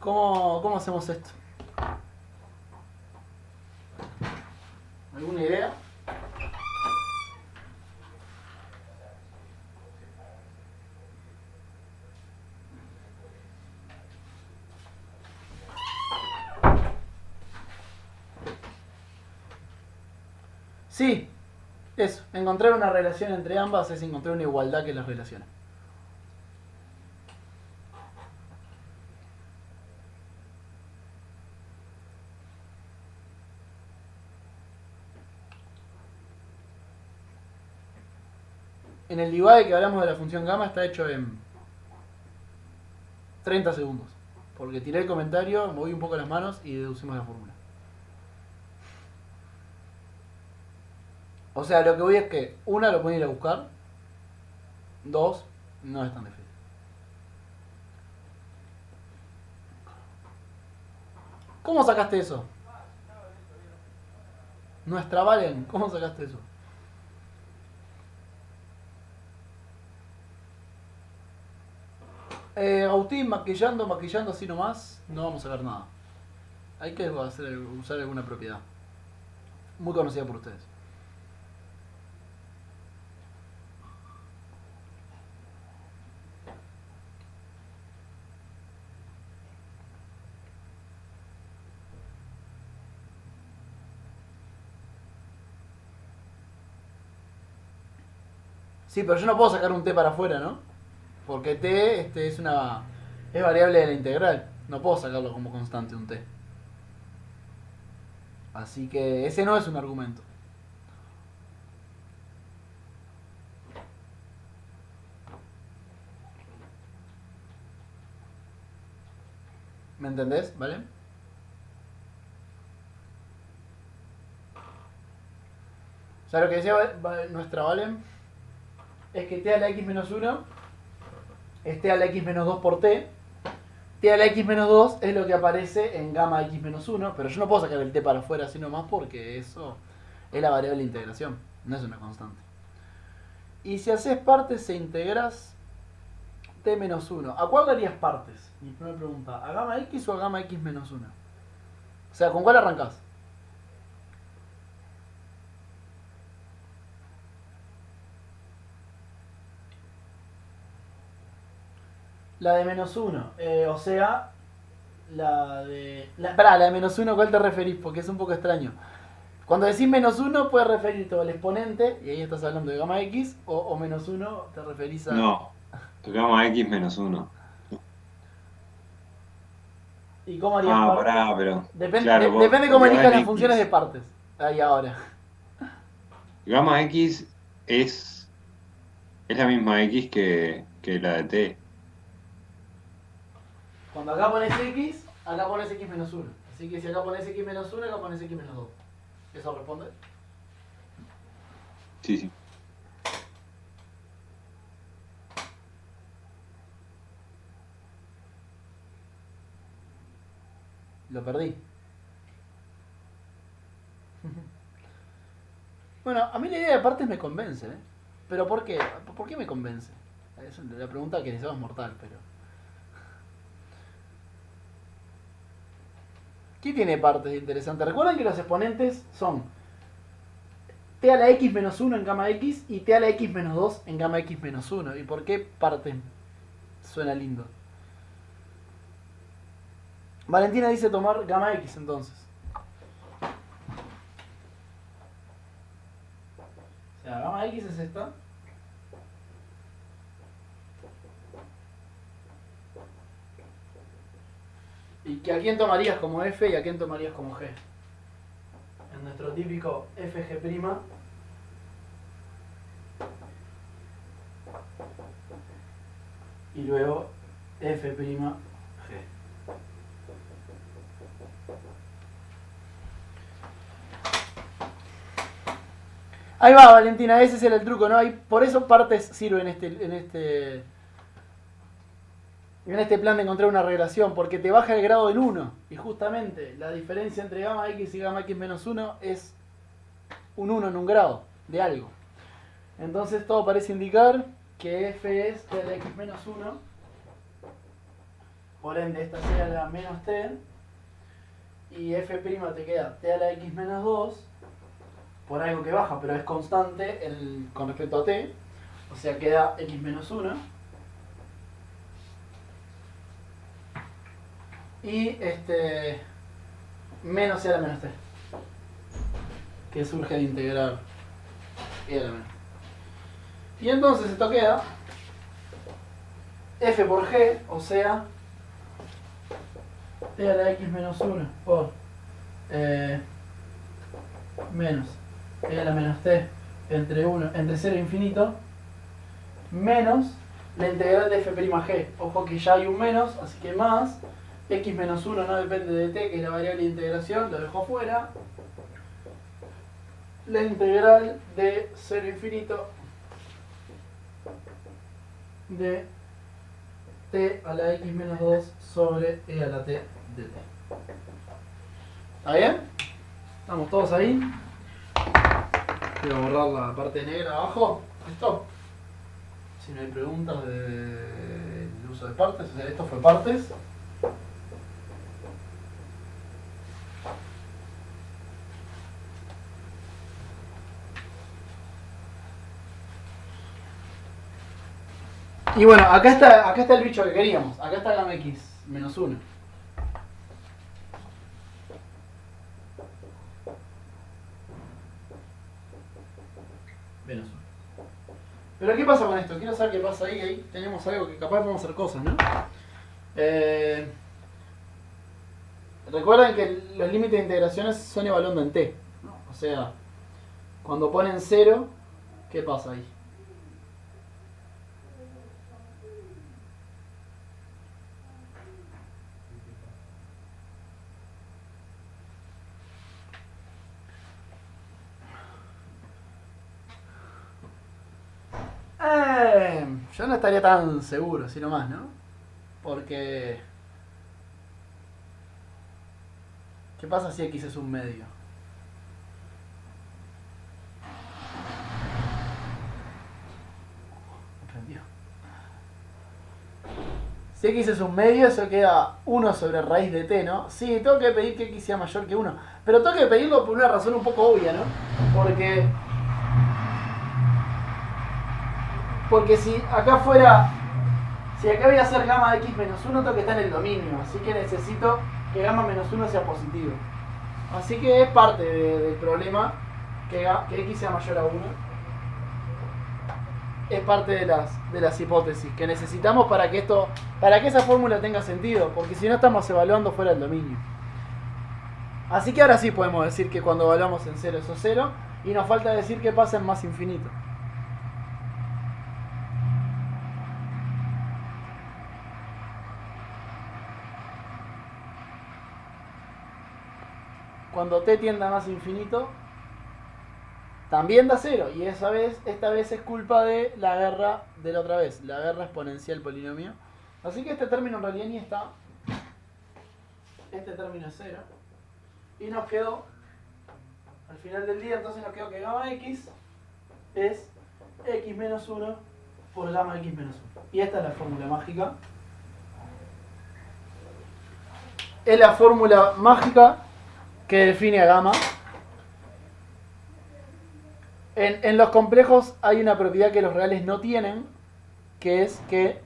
¿Cómo hacemos esto? ¿Alguna idea? Sí, eso. Encontrar una relación entre ambas es encontrar una igualdad que las relaciona. En el divide que hablamos de la función gamma está hecho en 30 segundos. Porque tiré el comentario, moví un poco las manos y deducimos la fórmula. O sea, lo que voy es que, una, lo pueden ir a buscar. Dos, no es tan difícil. ¿Cómo sacaste eso? Nuestra Valen, ¿cómo sacaste eso? Agustín, maquillando así nomás, no vamos a ver nada. Hay que usar alguna propiedad. Muy conocida por ustedes. Sí, pero yo no puedo sacar un t para afuera, ¿no? Porque t es variable de la integral. No puedo sacarlo como constante un t. Así que ese no es un argumento. ¿Me entendés? ¿Vale? O sea, lo que decía nuestra Valen es que t a la x menos 1 es t a la x menos 2 por t. T a la x menos 2 es lo que aparece en gamma x menos 1, pero yo no puedo sacar el t para afuera así nomás porque eso es la variable de integración, no es una constante. Y si haces partes e integras t menos 1, ¿a cuál darías partes? Mi primera pregunta, ¿a gamma x o a gamma x menos 1? O sea, ¿con cuál arrancás? La de menos 1, o sea, la de... la de menos 1, ¿cuál te referís? Porque es un poco extraño. Cuando decís menos 1 puedes referirte al exponente, y ahí estás hablando de gamma x, o menos 1 te referís a... No, gamma x menos 1. ¿Y cómo harías Ah, partes? pará, pero. Depende, Claro, depende cómo porque va elijas en las funciones de x. partes. Ahí ahora. Gamma x es la misma x que la de t. Cuando acá pones x, acá pones x menos 1. Así que si acá pones x menos 1, acá pones x menos 2. ¿Eso responde? Sí, sí. Lo perdí. Bueno, a mí la idea de partes me convence, ¿eh? ¿Pero por qué? ¿Por qué me convence? Es la pregunta que necesitamos mortal, pero... ¿Qué tiene partes interesantes? Recuerden que los exponentes son t a la x menos 1 en gamma x y t a la x menos 2 en gamma x menos 1. ¿Y por qué parte suena lindo? Valentina dice tomar gamma x entonces. O sea, gamma x es esta. ¿Y a quién tomarías como f y a quién tomarías como g? En nuestro típico fg'. Y luego f'. Ahí va, Valentina, ese es el truco, ¿no? Por eso partes sirven en este plan de encontrar una relación, porque te baja el grado del 1. Y justamente la diferencia entre gamma x y gamma x menos 1 es un 1 en un grado de algo. Entonces todo parece indicar que f es t a la x menos 1. Por ende, esta sea la menos t. Y f' te queda t a la x menos 2. Por algo que baja, pero es constante con respecto a t. O sea, queda x menos 1. Y menos e a la menos t. Que surge de integrar e a la menos. Y entonces esto queda f por g, o sea, t a la x menos 1 por menos e a la menos t entre 0 e infinito, menos la integral de f'g. Ojo que ya hay un menos, así que más x menos 1 no depende de t, que es la variable de integración, lo dejo fuera. La integral de 0 a infinito de t a la x menos 2 sobre e a la t de t. ¿Está bien? ¿Estamos todos ahí? Voy a borrar la parte negra abajo. ¿Listo? Si no hay preguntas del uso de partes, o sea, esto fue partes. Y bueno, acá está el bicho que queríamos. Acá está gamma x menos 1. Menos 1. Pero ¿qué pasa con esto? Quiero saber qué pasa ahí. Ahí tenemos algo que capaz podemos hacer cosas, ¿no? Recuerden que los límites de integraciones son evaluando en t, ¿no? O sea, cuando ponen 0, ¿qué pasa ahí? Yo no estaría tan seguro, así nomás, ¿no? Porque... ¿qué pasa si x es un medio? Aprendió. Si x es un medio, eso queda 1 sobre raíz de t, ¿no? Sí, tengo que pedir que x sea mayor que 1. Pero tengo que pedirlo por una razón un poco obvia, ¿no? Porque si acá fuera... si acá voy a hacer gamma de x menos 1, tengo que estar en el dominio. Así que necesito que gamma menos 1 sea positivo. Así que es parte del problema que x sea mayor a 1. Es parte de las hipótesis que necesitamos para que esa fórmula tenga sentido. Porque si no estamos evaluando fuera del dominio. Así que ahora sí podemos decir que cuando evaluamos en 0 eso es 0. Y nos falta decir qué pasa en más infinito. Cuando t tiende a más infinito, también da 0. Y esta vez es culpa de la guerra de la otra vez, la guerra exponencial polinomio. Así que este término en realidad ni está. Este término es 0. Y nos quedó, al final del día, entonces nos quedó que gamma x es x menos 1 por gamma x menos 1. Y esta es la fórmula mágica. Es la fórmula mágica que define a gamma. En los complejos hay una propiedad que los reales no tienen, que es que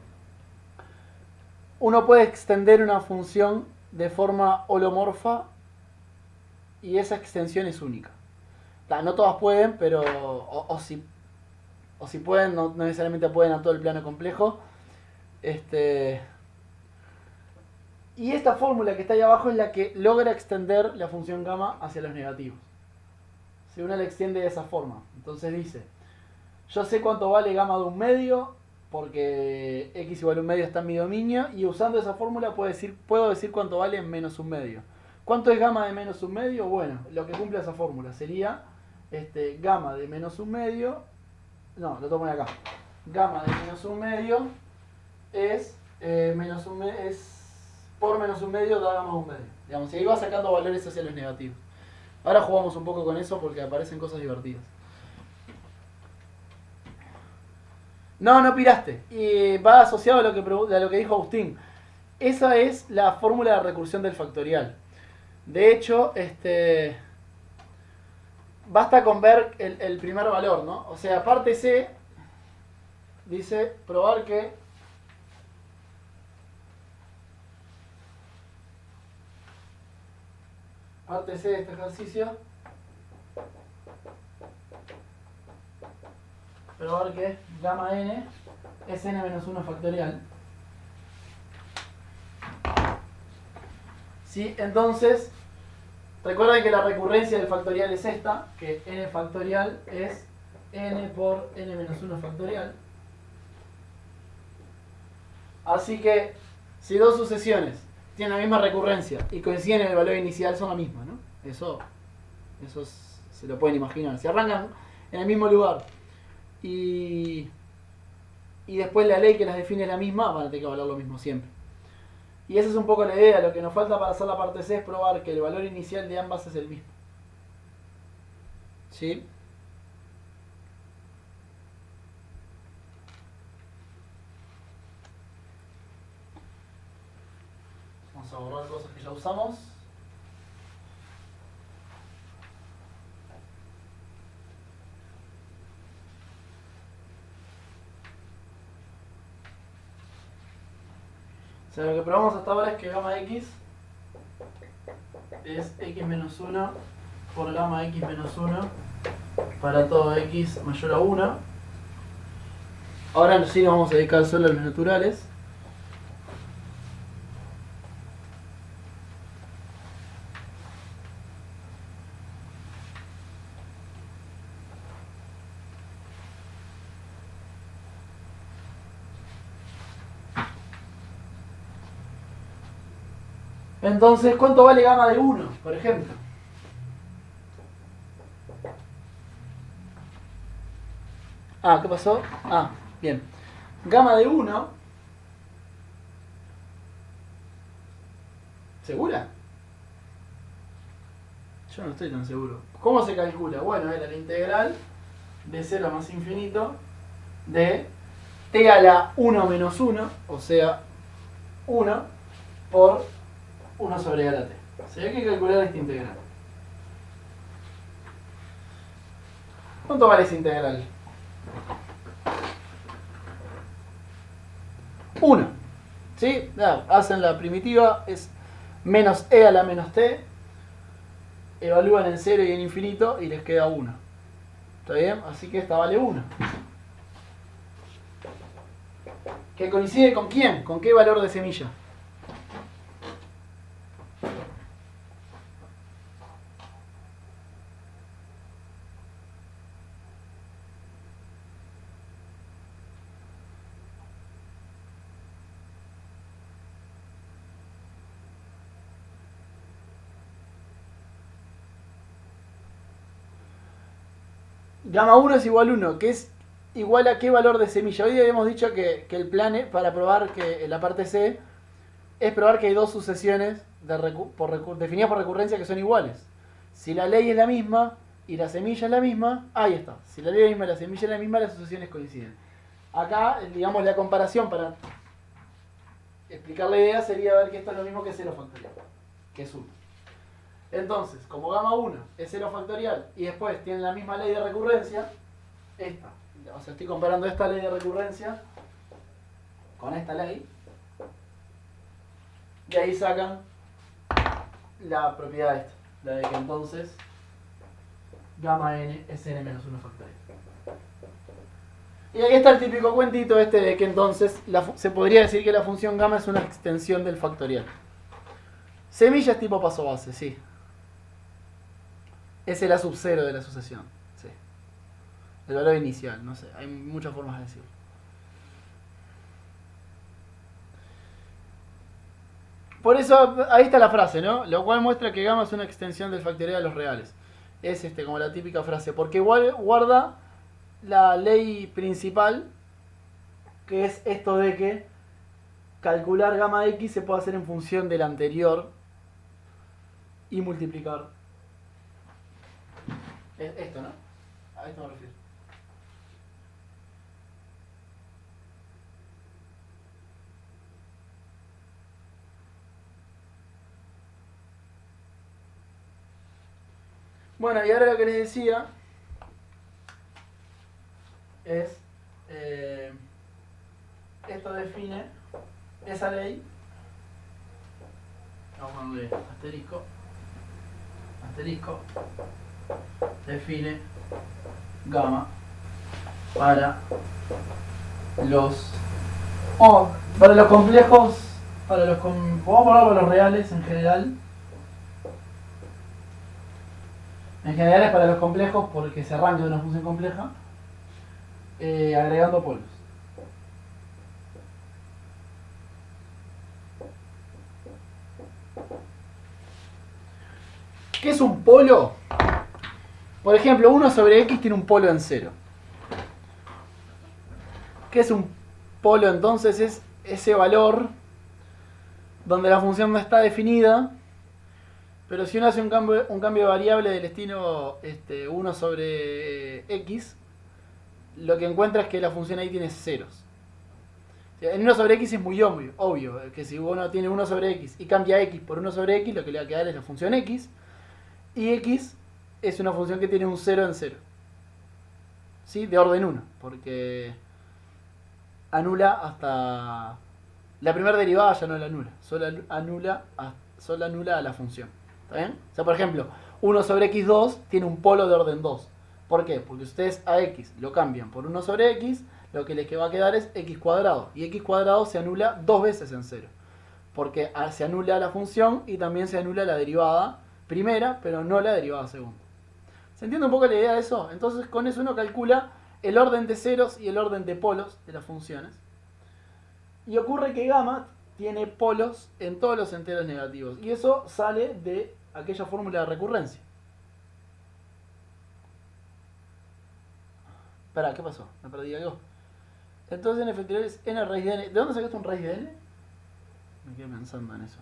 uno puede extender una función de forma holomorfa y esa extensión es única. No todas pueden, pero o si pueden, no necesariamente pueden a todo el plano complejo. Y esta fórmula que está ahí abajo es la que logra extender la función gamma hacia los negativos. Si uno la extiende de esa forma, entonces dice, yo sé cuánto vale gamma de un medio, porque x igual a un medio está en mi dominio, y usando esa fórmula puedo decir cuánto vale menos un medio. ¿Cuánto es gamma de menos un medio? Bueno, lo que cumple esa fórmula sería gamma de menos un medio, no, lo tomo de acá, gamma de menos un medio es por menos un medio da gamma de un medio. Digamos, y ahí va sacando valores hacia los negativos. Ahora jugamos un poco con eso porque aparecen cosas divertidas. No piraste. Y va asociado a lo que dijo Agustín. Esa es la fórmula de recursión del factorial. De hecho, basta con ver el primer valor, ¿no? O sea, parte C dice probar que parte C de este ejercicio, probar que gamma n es n menos 1 factorial. ¿Sí? Entonces, recuerden que la recurrencia del factorial es esta, que n factorial es n por n menos 1 factorial. Así que, si dos sucesiones tienen la misma recurrencia y coinciden en el valor inicial, son la misma, ¿no? Eso se lo pueden imaginar. Si arrancan en el mismo lugar y después la ley que las define es la misma, van a tener que valer lo mismo siempre. Y esa es un poco la idea. Lo que nos falta para hacer la parte C es probar que el valor inicial de ambas es el mismo. ¿Sí? Vamos a borrar cosas que ya usamos. O sea, lo que probamos hasta ahora es que gamma x es x menos 1 por gamma x menos 1 para todo x mayor a 1. Ahora sí nos vamos a dedicar solo a los naturales. Entonces, ¿cuánto vale gamma de 1, por ejemplo? Ah, ¿qué pasó? Ah, bien. Gamma de 1. ¿Segura? Yo no estoy tan seguro. ¿Cómo se calcula? Bueno, era la integral de 0 más infinito de t a la 1 menos 1, o sea, 1 por 1 sobre a la t. O sea, hay que calcular esta integral. ¿Cuánto vale esa integral? 1. ¿Sí? Ya, hacen la primitiva, es menos e a la menos t. Evalúan en 0 y en infinito y les queda 1. ¿Está bien? Así que esta vale 1. ¿Que coincide con quién? ¿Con qué valor de semilla? Gamma 1 es igual a 1, que es igual a qué valor de semilla. Hoy habíamos dicho que el plan para probar que en la parte C es probar que hay dos sucesiones definidas por recurrencia que son iguales. Si la ley es la misma y la semilla es la misma, ahí está. Si la ley es la misma y la semilla es la misma, las sucesiones coinciden. Acá, digamos, la comparación para explicar la idea sería ver que esto es lo mismo que 0 factorial, que es 1. Entonces, como gamma 1 es 0 factorial y después tiene la misma ley de recurrencia, esta, o sea, estoy comparando esta ley de recurrencia con esta ley, y ahí sacan la propiedad esta, la de que entonces gamma n es n menos 1 factorial. Y ahí está el típico cuentito este de que entonces se podría decir que la función gamma es una extensión del factorial. Semilla es tipo paso base, sí. Es el A sub 0 de la sucesión. Sí. El valor inicial, no sé. Hay muchas formas de decirlo. Por eso, ahí está la frase, ¿no? Lo cual muestra que gamma es una extensión del factorial de los reales. Es como la típica frase. Porque igual guarda la ley principal, que es esto de que calcular gamma x se puede hacer en función del anterior y multiplicar. Esto, ¿no? A esto me refiero. Bueno, y ahora lo que les decía es esto define esa ley. Vamos a ponerle asterisco. Asterisco. Define gamma para los complejos, podemos hablar de los reales en general. En general es para los complejos porque se arranca de una función compleja agregando polos. ¿Qué es un polo? Por ejemplo, 1 sobre x tiene un polo en 0. ¿Qué es un polo entonces? Es ese valor. donde la función no está definida, pero si uno hace un cambio de variable del estilo 1 sobre x, lo que encuentra es que la función ahí tiene ceros. En 1 sobre x es muy obvio que si uno tiene 1 sobre x y cambia x por 1 sobre x, lo que le va a quedar es la función x, y x es una función que tiene un 0 en 0. ¿Sí? De orden 1, porque anula hasta... La primera derivada ya no la anula, solo anula a la función. ¿Está bien? O sea, por ejemplo, 1 sobre x2 tiene un polo de orden 2. ¿Por qué? Porque ustedes a x lo cambian por 1 sobre x, lo que les va a quedar es x cuadrado. Y x cuadrado se anula dos veces en 0. Porque se anula la función y también se anula la derivada primera, pero no la derivada segunda. ¿Se entiende un poco la idea de eso? Entonces con eso uno calcula el orden de ceros y el orden de polos de las funciones. Y ocurre que gamma tiene polos en todos los enteros negativos. Y eso sale de aquella fórmula de recurrencia. Espera, ¿qué pasó? Me perdí algo. Entonces n factorial es n raíz de n. ¿De dónde sacaste un raíz de n? Me quedé pensando en eso.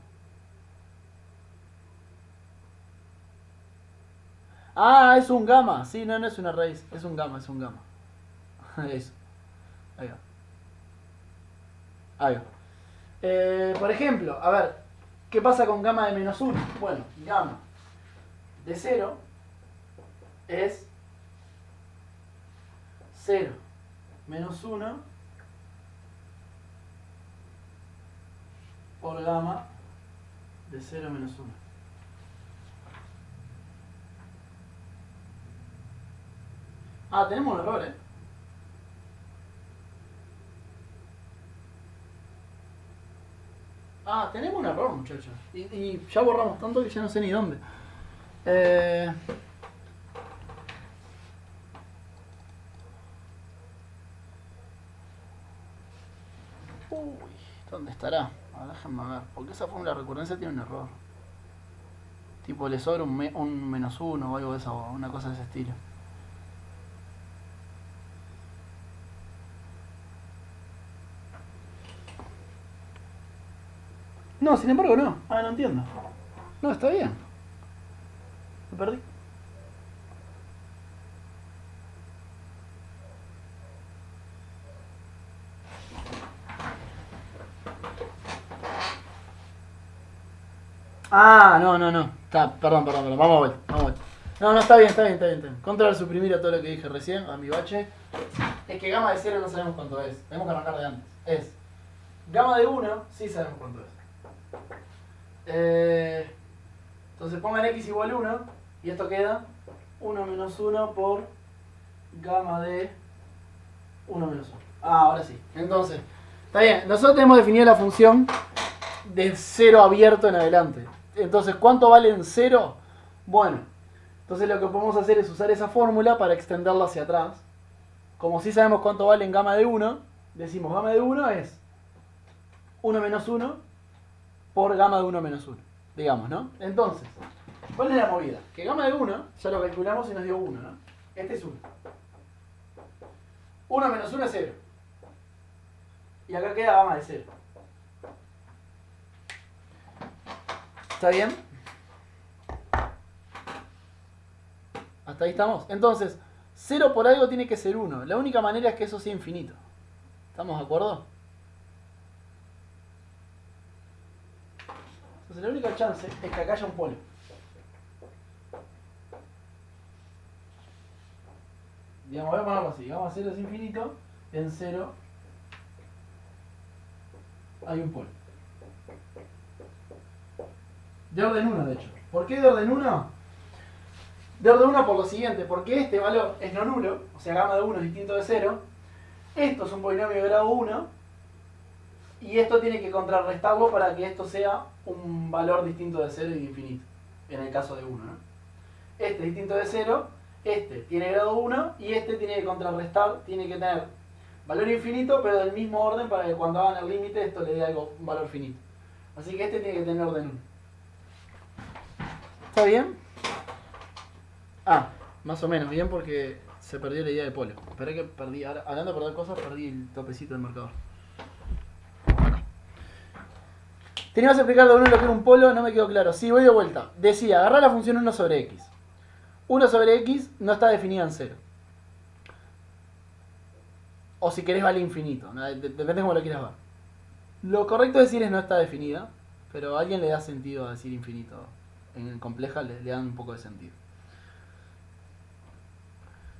Ah, es un gamma. Sí, no es una raíz. Es un gamma, Eso. Ahí va. Ahí va. Por ejemplo, a ver, ¿qué pasa con gamma de menos 1? Bueno, gamma de 0 es 0 menos 1 por gamma de 0 menos 1. Ah, tenemos un error, Ah, tenemos un error, muchachos. Y ya borramos tanto que ya no sé ni dónde. Uy, ¿dónde estará? A ver, déjenme ver. Porque esa fórmula de recurrencia tiene un error. Tipo, le sobra un menos 1 o algo de eso, una cosa de ese estilo. No, sin embargo no. Ah, no entiendo. No, está bien. Me perdí. Ah, no. Perdón. Vamos a ver. No, está bien. Controlar suprimir a todo lo que dije recién, a mi bache. Es que gamma de 0 no sabemos cuánto es. Tenemos que arrancar de antes. Es gamma de 1, sí sabemos cuánto es. Entonces pongan x igual 1 y esto queda 1 menos 1 por gamma de 1 menos 1. Ah, ahora sí. Entonces, está bien. Nosotros tenemos definido la función de 0 abierto en adelante. Entonces, ¿cuánto vale en 0? Bueno, entonces lo que podemos hacer es usar esa fórmula para extenderla hacia atrás. Como si sabemos cuánto vale en gamma de 1, decimos gamma de 1 es 1 menos 1 por gamma de 1 menos 1, digamos, ¿no? Entonces, ¿cuál es la movida? Que gamma de 1, ya lo calculamos y nos dio 1, ¿no? Este es 1. 1 menos 1 es 0. Y acá queda gamma de 0. ¿Está bien? Hasta ahí estamos. Entonces, 0 por algo tiene que ser 1. La única manera es que eso sea infinito. ¿Estamos de acuerdo? Entonces, la única chance es que acá haya un polo. Digamos, voy a ponerlo así. Vamos a 0 es infinito. En 0 hay un polo. De orden 1, de hecho. ¿Por qué de orden 1? De orden 1 por lo siguiente. Porque este valor es no nulo. O sea, gamma de 1 es distinto de 0. Esto es un polinomio de grado 1. Y esto tiene que contrarrestarlo para que esto sea un valor distinto de 0 y de infinito. En el caso de 1, ¿no? Este es distinto de 0. Este tiene grado 1. Y este tiene que contrarrestar. Tiene que tener valor infinito, pero del mismo orden para que cuando hagan el límite esto le dé un valor finito. Así que este tiene que tener orden 1. ¿Está bien? Ah, más o menos bien porque se perdió la idea de polo. Esperé que perdí, hablando de perder cosas, perdí el topecito del marcador. Teníamos que explicar de uno lo que era un polo, no me quedó claro. Sí, voy de vuelta. Decía, agarrar la función 1 sobre x. 1 sobre x no está definida en 0. O si querés vale infinito, ¿no? Depende de cómo lo quieras ver. Lo correcto decir es no está definida, pero a alguien le da sentido a decir infinito. En compleja le dan un poco de sentido.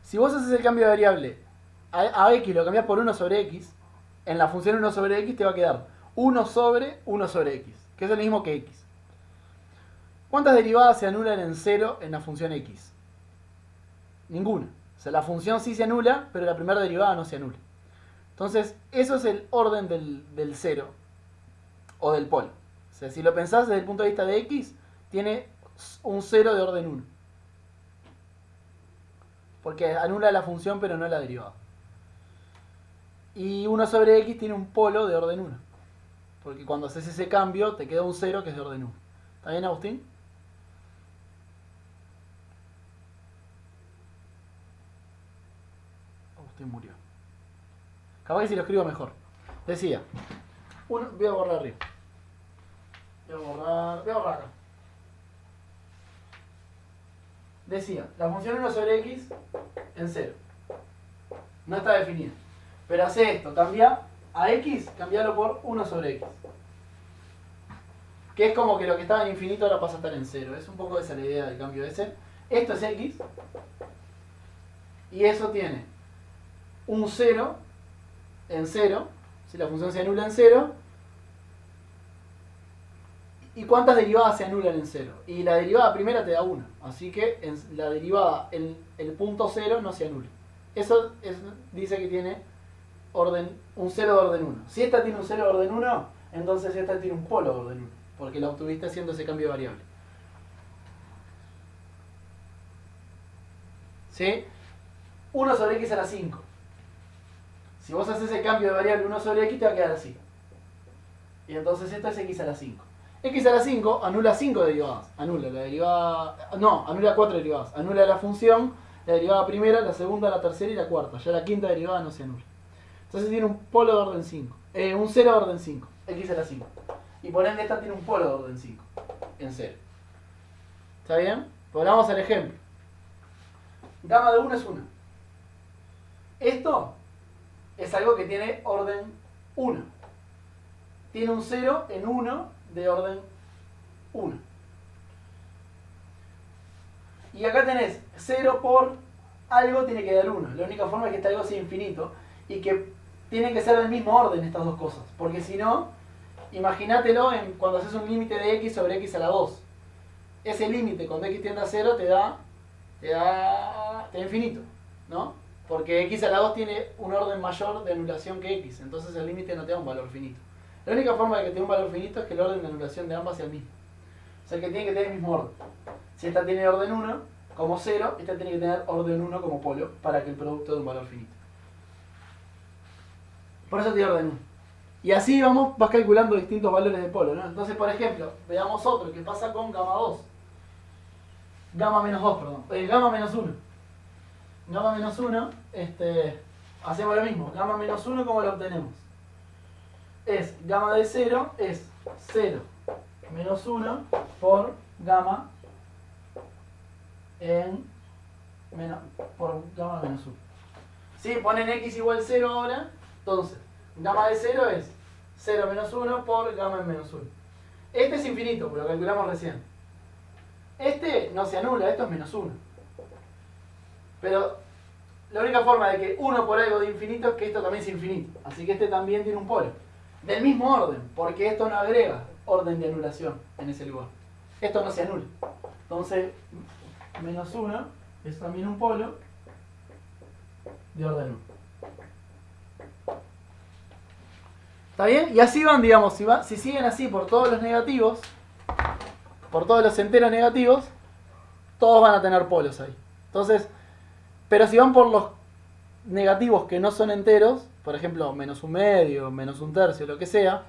Si vos haces el cambio de variable a x, lo cambiás por 1 sobre x, en la función 1 sobre x te va a quedar 1 sobre 1 sobre x, que es lo mismo que x. ¿Cuántas derivadas se anulan en 0 en la función x? Ninguna. O sea, la función sí se anula, pero la primera derivada no se anula. Entonces, eso es el orden del 0 o del polo. O sea, si lo pensás desde el punto de vista de x, tiene un 0 de orden 1. Porque anula la función pero no la derivada. Y 1 sobre x tiene un polo de orden 1. Porque cuando haces ese cambio te queda un 0 que es de orden 1. ¿Está bien, Agustín? Agustín murió. Capaz que si lo escribo mejor. Decía, voy a borrar arriba. Voy a borrar acá. Decía, la función 1 sobre x en 0. No está definida. Pero hace esto, cambia a x, cambialo por 1 sobre x. Que es como que lo que estaba en infinito ahora pasa a estar en 0. Es un poco esa la idea del cambio ese. Esto es x. Y eso tiene un 0 en 0. Si la función se anula en 0. ¿Y cuántas derivadas se anulan en 0? Y la derivada primera te da 1. Así que la derivada en el punto 0 no se anula. Eso dice que tiene un 0 de orden 1. Si esta tiene un 0 de orden 1, entonces esta tiene un polo de orden 1. Porque la obtuviste haciendo ese cambio de variable. ¿Sí? 1 sobre x a la 5. Si vos haces el cambio de variable 1 sobre x, te va a quedar así. Y entonces esto es x a la 5. X a la 5 anula 5 derivadas. Anula la derivada... No, anula 4 derivadas. Anula la función, la derivada primera, la segunda, la tercera y la cuarta. Ya la quinta derivada no se anula. Entonces tiene un polo de orden 5. Un 0 de orden 5. X a la 5. Y por ende esta tiene un polo de orden 5. En 0. ¿Está bien? Volvamos al ejemplo. Gamma de 1 es 1. Esto es algo que tiene orden 1. Tiene un 0 en 1 de orden 1. Y acá tenés 0 por algo tiene que dar 1. La única forma es que este algo sea infinito y que tienen que ser del mismo orden estas dos cosas. Porque si no, imagínatelo cuando haces un límite de x sobre x a la 2. Ese límite cuando x tiende a 0 te da infinito, ¿no? Porque x a la 2 tiene un orden mayor de anulación que x. Entonces el límite no te da un valor finito. La única forma de que tenga un valor finito es que el orden de anulación de ambas sea el mismo. O sea que tiene que tener el mismo orden. Si esta tiene orden 1 como 0, esta tiene que tener orden 1 como polo para que el producto dé un valor finito. Por eso tiene orden 1. Y así vas calculando distintos valores de polo, ¿no? Entonces, por ejemplo, veamos otro que pasa con gamma 2. Gamma menos 2, perdón. Gamma menos 1. Gamma menos 1, hacemos lo mismo. Gamma menos 1, ¿cómo lo obtenemos? Es gamma de 0 es 0 menos 1 por gamma por gamma menos 1. Si ponen x igual 0 ahora, entonces gamma de 0 es 0 menos 1 por gamma en menos 1. Este es infinito, porque lo calculamos recién. Este no se anula, esto es menos 1. Pero la única forma de que 1 por algo de infinito es que esto también sea infinito. Así que este también tiene un polo. Del mismo orden, porque esto no agrega orden de anulación en ese lugar. Esto no se anula. Entonces, menos 1 es también un polo de orden 1. ¿Está bien? Y así van, digamos, si siguen así por todos los negativos, por todos los enteros negativos, todos van a tener polos ahí. Entonces, pero si van por los negativos que no son enteros, por ejemplo, menos un medio, menos un tercio, lo que sea,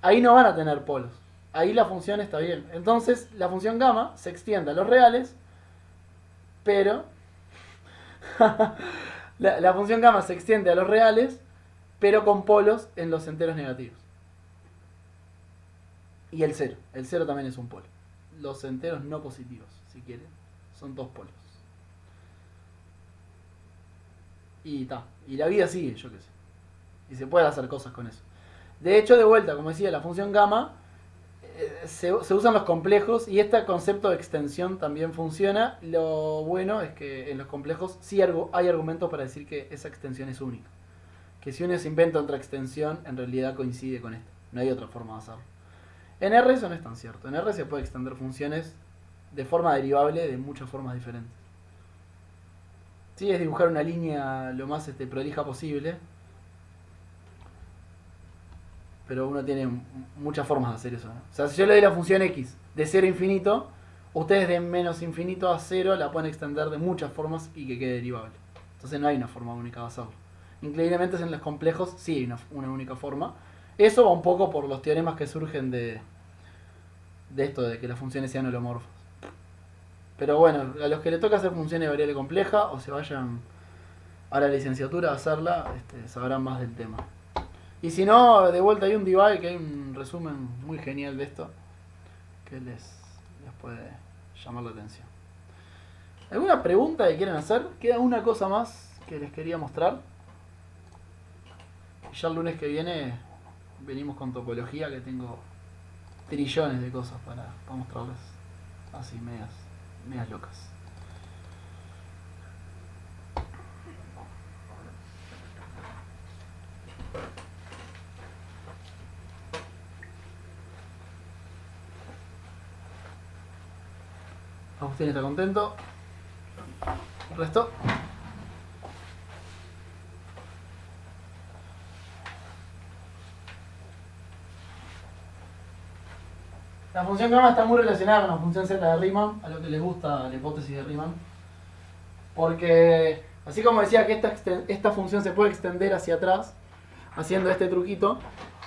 ahí no van a tener polos. Ahí la función está bien. Entonces, la función gamma se extiende a los reales, pero... la función gamma se extiende a los reales, pero con polos en los enteros negativos. Y el cero. El cero también es un polo. Los enteros no positivos, si quieren, son dos polos. Y ta. Y la vida sigue, yo qué sé. Y se puede hacer cosas con eso. De hecho, de vuelta, como decía, la función gamma se usan los complejos y este concepto de extensión también funciona. Lo bueno es que en los complejos sí hay argumentos para decir que esa extensión es única. Que si uno se inventa otra extensión, en realidad coincide con esta. No hay otra forma de hacerlo. En R eso no es tan cierto. En R se puede extender funciones de forma derivable de muchas formas diferentes. Sí, es dibujar una línea lo más prolija posible, pero uno tiene muchas formas de hacer eso, ¿no? O sea, si yo le doy la función x de 0 a infinito, ustedes de menos infinito a 0 la pueden extender de muchas formas y que quede derivable. Entonces no hay una forma única de hacerlo. Increíblemente en los complejos sí hay una única forma. Eso va un poco por los teoremas que surgen de esto, de que las funciones sean holomorfas. Pero bueno, a los que le toca hacer funciones de variable compleja o se vayan a la licenciatura a hacerla, sabrán más del tema. Y si no, de vuelta hay un debug, que hay un resumen muy genial de esto que les puede llamar la atención. ¿Alguna pregunta que quieran hacer? Queda una cosa más que les quería mostrar. Y ya el lunes que viene venimos con topología, que tengo trillones de cosas para mostrarles. Así, medias locas. Agustín está contento. El resto. La función gamma está muy relacionada con la función z de Riemann, a lo que les gusta la hipótesis de Riemann. Porque, así como decía que esta función se puede extender hacia atrás, haciendo este truquito,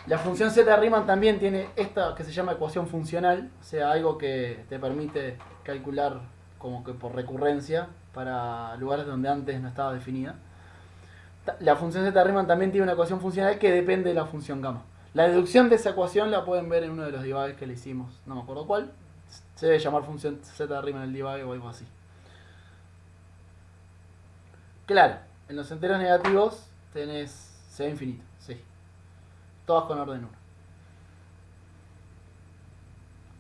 la función z de Riemann también tiene esta que se llama ecuación funcional, o sea, algo que te permite calcular como que por recurrencia para lugares donde antes no estaba definida. La función z de Riemann también tiene una ecuación funcional que depende de la función gamma. La deducción de esa ecuación la pueden ver en uno de los debugs que le hicimos, no me acuerdo cuál. Se debe llamar función z de Riemann el debug o algo así. Claro, en los enteros negativos tenés C infinito, sí. Todas con orden 1.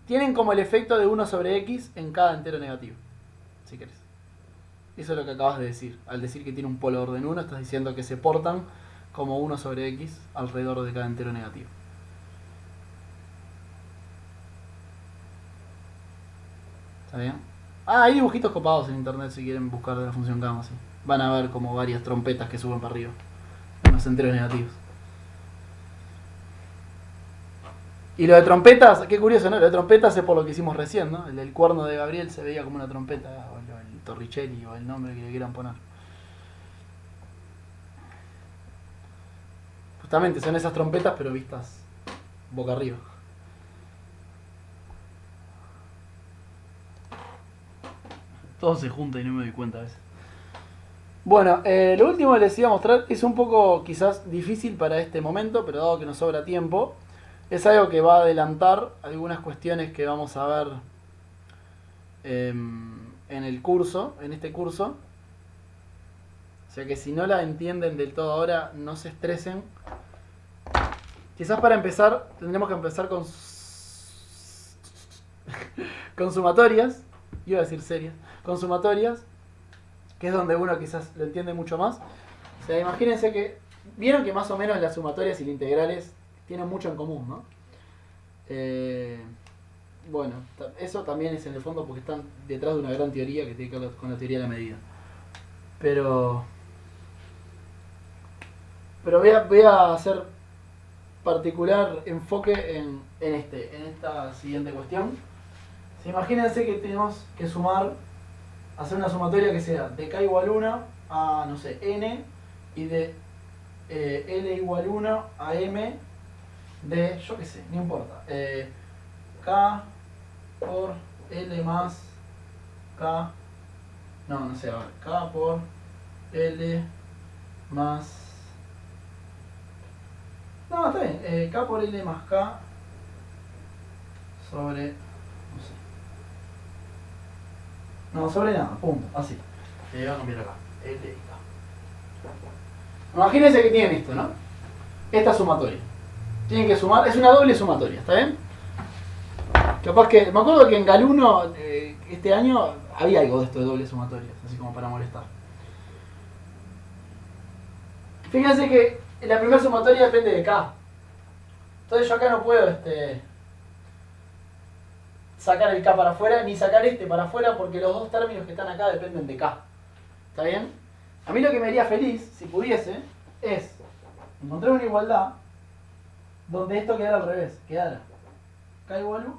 Tienen como el efecto de 1 sobre x en cada entero negativo, si querés. Eso es lo que acabas de decir. Al decir que tiene un polo de orden 1, estás diciendo que se portan como 1 sobre x alrededor de cada entero negativo. ¿Está bien? Hay dibujitos copados en internet si quieren buscar de la función gamma, sí. Van a ver como varias trompetas que suben para arriba en los enteros negativos. Y lo de trompetas, qué curioso, ¿no? Lo de trompetas es por lo que hicimos recién, ¿no? El del cuerno de Gabriel se veía como una trompeta, o el Torricelli, o el nombre que le quieran poner. Justamente son esas trompetas, pero vistas boca arriba. Todo se junta y no me doy cuenta a veces. Bueno, lo último que les iba a mostrar es un poco quizás difícil para este momento, pero dado que nos sobra tiempo, es algo que va a adelantar algunas cuestiones que vamos a ver en el curso, en este curso. O sea que si no la entienden del todo ahora, no se estresen. Quizás para empezar, tendremos que empezar con sumatorias. Iba a decir serias. Con sumatorias, que es donde uno quizás lo entiende mucho más. O sea, imagínense que vieron que más o menos las sumatorias y las integrales tienen mucho en común, ¿no? Bueno, eso también es en el fondo porque están detrás de una gran teoría que tiene que ver con la teoría de la medida. Pero voy a hacer particular enfoque en esta siguiente cuestión. O sea, imagínense que tenemos que hacer una sumatoria que sea de k igual 1 a, no sé, n, y de l igual 1 a m de, yo qué sé, no importa, k por l más k, no sé, a ver, k por l más, no, está bien, k por l más k sobre, no sé. No, sobre nada, punto, así. Voy a cambiar acá, L y K. Imagínense que tienen esto, ¿no? Esta sumatoria. Tienen que sumar, es una doble sumatoria, ¿está bien? Capaz que, me acuerdo que en Galuno este año había algo de esto de doble sumatorias, así como para molestar. Fíjense que la primera sumatoria depende de K. Entonces yo acá no puedo sacar el K para afuera, ni sacar este para afuera, porque los dos términos que están acá dependen de K. ¿Está bien? A mí lo que me haría feliz, si pudiese, es encontrar una igualdad donde esto quedara al revés, quedara K igual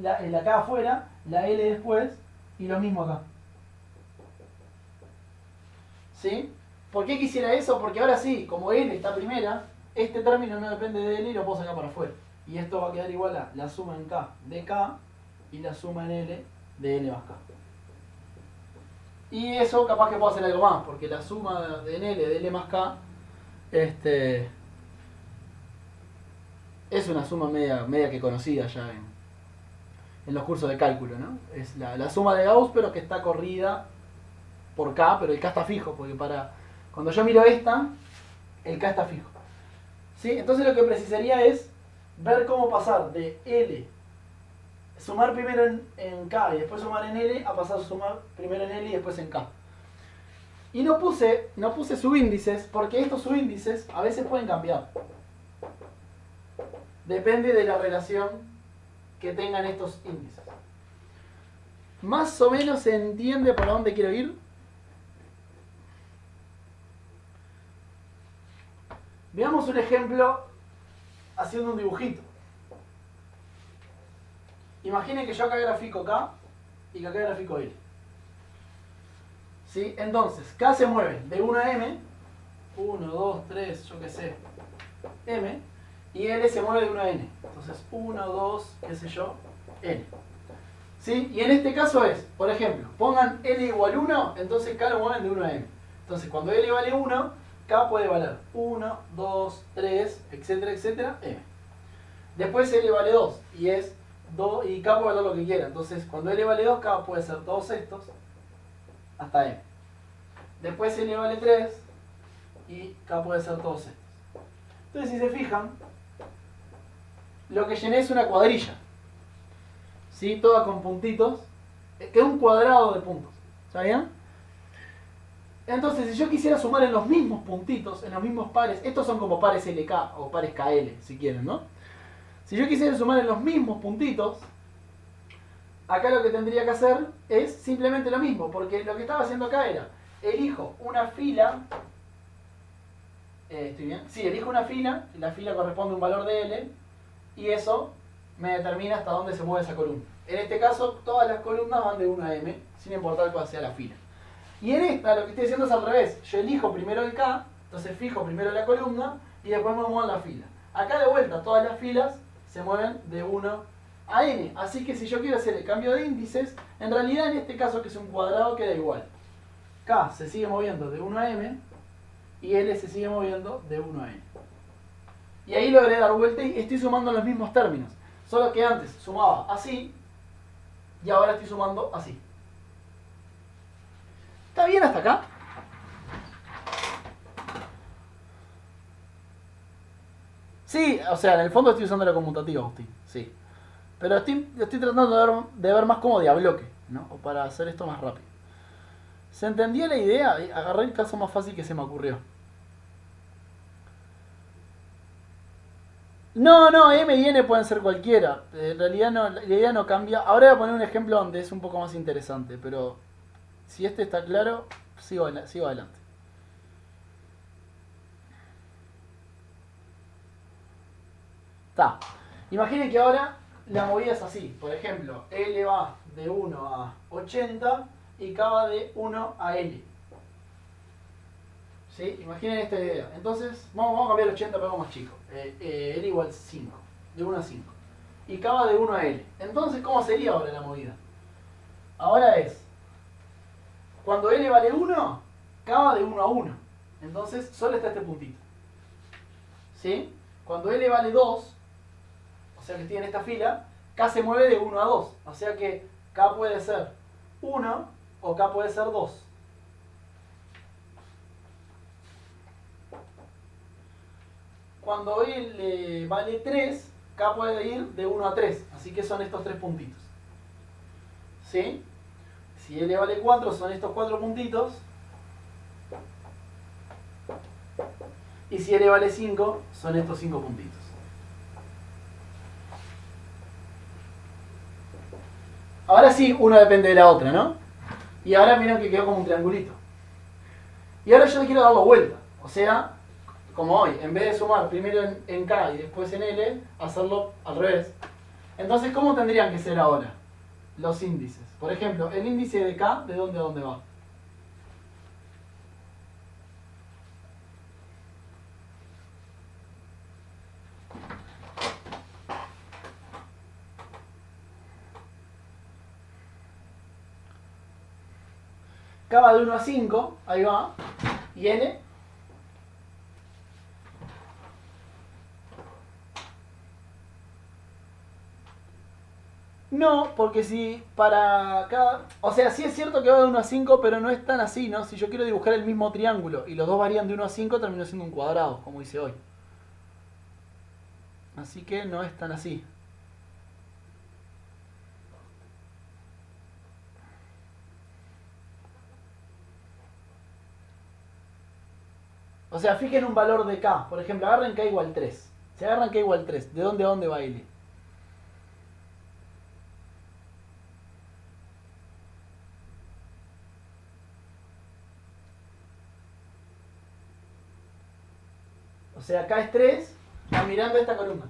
la K afuera, la L después, y lo mismo acá. ¿Sí? ¿Por qué quisiera eso? Porque ahora sí, como L está primera, este término no depende de L y lo puedo sacar para afuera. Y esto va a quedar igual a la suma en K de K y la suma en L de L más K. Y eso capaz que puedo hacer algo más, porque la suma en L de L más K es una suma media que conocida ya en los cursos de cálculo, ¿no? Es la suma de Gauss, pero que está corrida por K, pero el K está fijo, porque cuando yo miro esta, el K está fijo. ¿Sí? Entonces lo que precisaría es ver cómo pasar de L, sumar primero en K y después sumar en L, a pasar a sumar primero en L y después en K. Y no puse subíndices, porque estos subíndices a veces pueden cambiar. Depende de la relación que tengan estos índices. Más o menos se entiende por dónde quiero ir. Veamos un ejemplo haciendo un dibujito. Imaginen que yo acá grafico K y que acá grafico L. ¿Sí? Entonces, K se mueve de 1 a M, 1, 2, 3, yo qué sé, M, y L se mueve de 1 a N. Entonces, 1, 2, qué sé yo, N. ¿Sí? Y en este caso es, por ejemplo, pongan L igual 1, entonces K lo mueven de 1 a M. Entonces, cuando L vale 1, K puede valer 1, 2, 3, etcétera, etcétera, M. Después L vale 2 y es 2 y K puede valer lo que quiera. Entonces, cuando L vale 2, K puede ser todos estos hasta M. Después L vale 3 y K puede ser todos estos. Entonces, si se fijan, lo que llené es una cuadrilla. ¿Sí? Toda con puntitos. Queda un cuadrado de puntos. ¿Está bien? Entonces, si yo quisiera sumar en los mismos puntitos, en los mismos pares, estos son como pares LK o pares KL, si quieren, ¿no? Si yo quisiera sumar en los mismos puntitos, acá lo que tendría que hacer es simplemente lo mismo, porque lo que estaba haciendo acá era, elijo una fila, ¿estoy bien? Sí, elijo una fila, la fila corresponde a un valor de L, y eso me determina hasta dónde se mueve esa columna. En este caso, todas las columnas van de 1 a M, sin importar cuál sea la fila. Y en esta lo que estoy haciendo es al revés. Yo elijo primero el K, entonces fijo primero la columna y después me muevo en la fila. Acá de vuelta todas las filas se mueven de 1 a N. Así que si yo quiero hacer el cambio de índices, en realidad en este caso que es un cuadrado queda igual. K se sigue moviendo de 1 a M y L se sigue moviendo de 1 a N. Y ahí logré dar vuelta y estoy sumando los mismos términos. Solo que antes sumaba así y ahora estoy sumando así. ¿Está bien hasta acá? Sí, o sea, en el fondo estoy usando la conmutativa, Agustín, sí. Pero estoy tratando de ver más como de a bloque, ¿no? O para hacer esto más rápido. ¿Se entendió la idea? Agarré el caso más fácil que se me ocurrió. No, M y N pueden ser cualquiera. En realidad no, la idea no cambia. Ahora voy a poner un ejemplo donde es un poco más interesante, pero si este está claro, sigo adelante. Está. Imaginen que ahora la movida es así. Por ejemplo, L va de 1 a 80 y K va de 1 a L. ¿Sí? Imaginen esta idea. Entonces, vamos a cambiar 80 para algo más chico. L igual 5. De 1 a 5. Y K va de 1 a L. Entonces, ¿cómo sería ahora la movida? Ahora es, cuando L vale 1, K va de 1 a 1. Entonces, solo está este puntito. ¿Sí? Cuando L vale 2, o sea que estoy en esta fila, K se mueve de 1 a 2. O sea que K puede ser 1 o K puede ser 2. Cuando L vale 3, K puede ir de 1 a 3. Así que son estos 3 puntitos. ¿Sí? Si L vale 4, son estos 4 puntitos. Y si L vale 5, son estos 5 puntitos. Ahora sí, una depende de la otra, ¿no? Y ahora miren que quedó como un triangulito. Y ahora yo le quiero darlo vuelta. O sea, como hoy, en vez de sumar primero en K y después en L, hacerlo al revés. Entonces, ¿cómo tendrían que ser ahora los índices? Por ejemplo, el índice de K, ¿de dónde a dónde va? K va de 1 a 5, ahí va. ¿Y N? No, porque si para cada... O sea, sí es cierto que va de 1 a 5, pero no es tan así, ¿no? Si yo quiero dibujar el mismo triángulo y los dos varían de 1 a 5, termino siendo un cuadrado, como hice hoy. Así que no es tan así. O sea, fijen un valor de K. Por ejemplo, agarren K igual 3. Si agarran K igual 3, ¿de dónde a dónde va L? O sea, acá es 3, está mirando esta columna.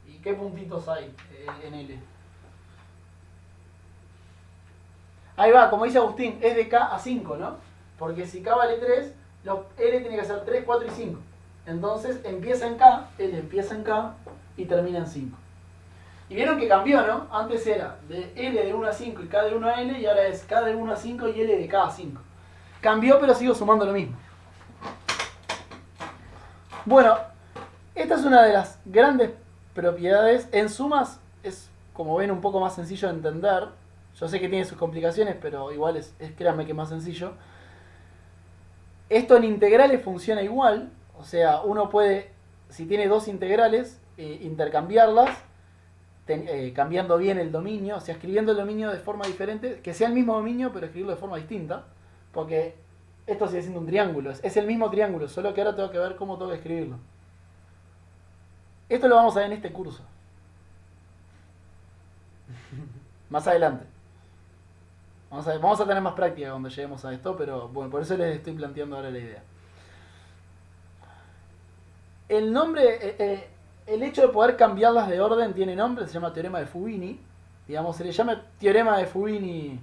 ¿Y qué puntitos hay en L? Ahí va, como dice Agustín, es de K a 5, ¿no? Porque si K vale 3, L tiene que ser 3, 4 y 5. Entonces empieza en K, L empieza en K y termina en 5. Y vieron que cambió, ¿no? Antes era de L de 1 a 5 y K de 1 a L, y ahora es K de 1 a 5 y L de K a 5. Cambió, pero sigo sumando lo mismo. Bueno, esta es una de las grandes propiedades. En sumas es, como ven, un poco más sencillo de entender. Yo sé que tiene sus complicaciones, pero igual es créanme que es más sencillo. Esto en integrales funciona igual. O sea, uno puede, si tiene dos integrales, intercambiarlas, cambiando bien el dominio. O sea, escribiendo el dominio de forma diferente. Que sea el mismo dominio, pero escribirlo de forma distinta. Porque esto sigue siendo un triángulo. Es el mismo triángulo, solo que ahora tengo que ver cómo tengo que escribirlo. Esto lo vamos a ver en este curso. Más adelante. Vamos a tener más práctica cuando lleguemos a esto, pero bueno, por eso les estoy planteando ahora la idea. El nombre, el hecho de poder cambiarlas de orden tiene nombre, se llama teorema de Fubini. Digamos, se le llama teorema de Fubini,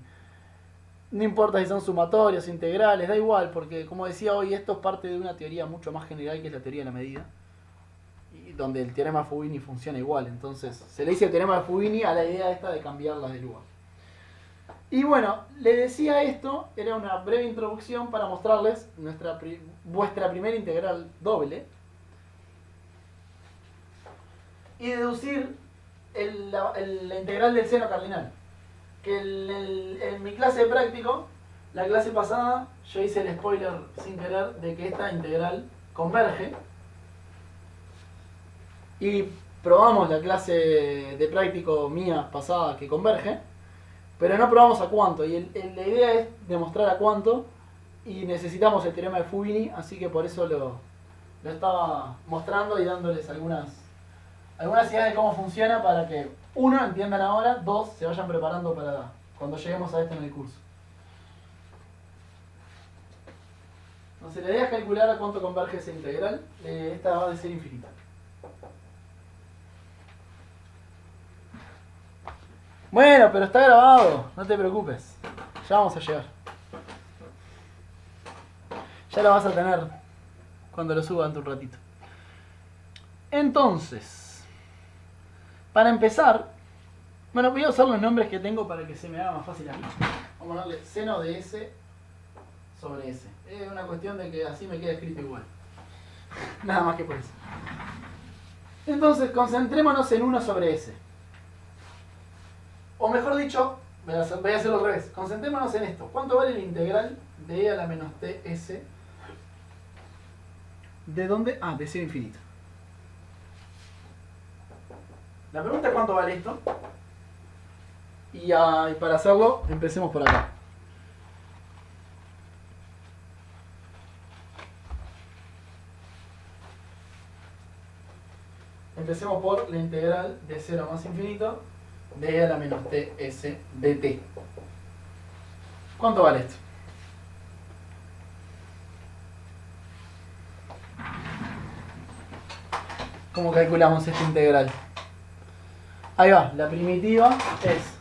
no importa si son sumatorios, integrales, da igual, porque como decía hoy, esto es parte de una teoría mucho más general que es la teoría de la medida. Y donde el teorema de Fubini funciona igual, entonces se le dice el teorema de Fubini a la idea esta de cambiarlas de lugar. Y bueno, le decía esto, era una breve introducción para mostrarles vuestra primera integral doble y deducir la integral del seno cardinal. Que en mi clase de práctico, la clase pasada, yo hice el spoiler sin querer de que esta integral converge y probamos la clase de práctico mía pasada que converge. Pero no probamos a cuánto, y la idea es demostrar a cuánto, y necesitamos el teorema de Fubini, así que por eso lo estaba mostrando y dándoles algunas ideas de cómo funciona para que, uno, entiendan ahora, dos, se vayan preparando para cuando lleguemos a esto en el curso. Entonces la idea es calcular a cuánto converge esa integral, esta va a ser infinita. Bueno, pero está grabado, no te preocupes. Ya vamos a llegar. Ya lo vas a tener cuando lo suba dentro de un ratito. Entonces, para empezar, bueno, voy a usar los nombres que tengo para que se me haga más fácil a mí. Vamos a darle seno de S sobre S. Es una cuestión de que así me queda escrito igual. Nada más que por eso. Entonces, concentrémonos en 1 sobre S. O mejor dicho, voy a hacerlo al revés. Concentrémonos en esto. ¿Cuánto vale la integral de e a la menos ts? ¿De dónde? Ah, de 0 a infinito. La pregunta es cuánto vale esto. Y para hacerlo, empecemos por acá. Empecemos por la integral de 0 más infinito de e a la menos ts dt. ¿Cuánto vale esto? ¿Cómo calculamos esta integral? Ahí va, la primitiva es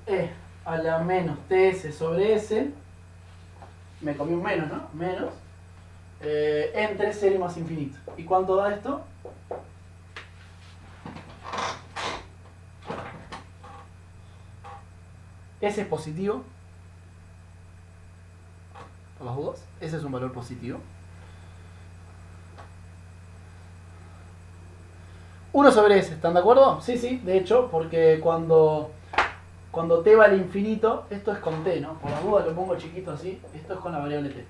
e a la menos ts sobre s, me comí un menos, ¿no? Menos, entre 0 y más infinito. ¿Y cuánto da esto? S es positivo, por las dudas, ese es un valor positivo. 1 sobre S, ¿están de acuerdo? Sí, sí, de hecho, porque cuando t vale infinito, esto es con t, ¿no? Por las dudas lo pongo chiquito así, esto es con la variable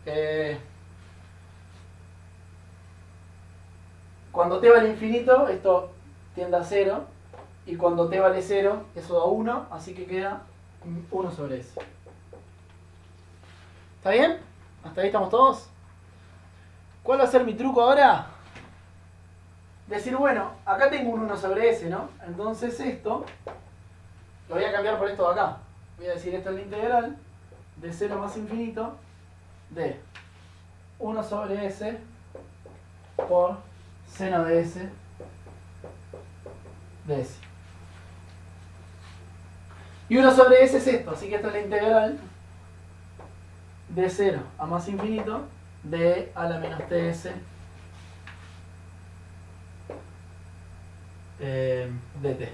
t. Cuando t vale infinito, esto tiende a 0, y cuando t vale 0, eso da 1, así que queda 1 sobre S. ¿Está bien? ¿Hasta ahí estamos todos? ¿Cuál va a ser mi truco ahora? Decir, bueno, acá tengo un 1 sobre S, ¿no? Entonces esto lo voy a cambiar por esto de acá. Voy a decir, esto es la integral de 0 más infinito de 1 sobre S por seno de S de S. Y 1 sobre S es esto, así que esta es la integral de 0 a más infinito de e a la menos ts dt.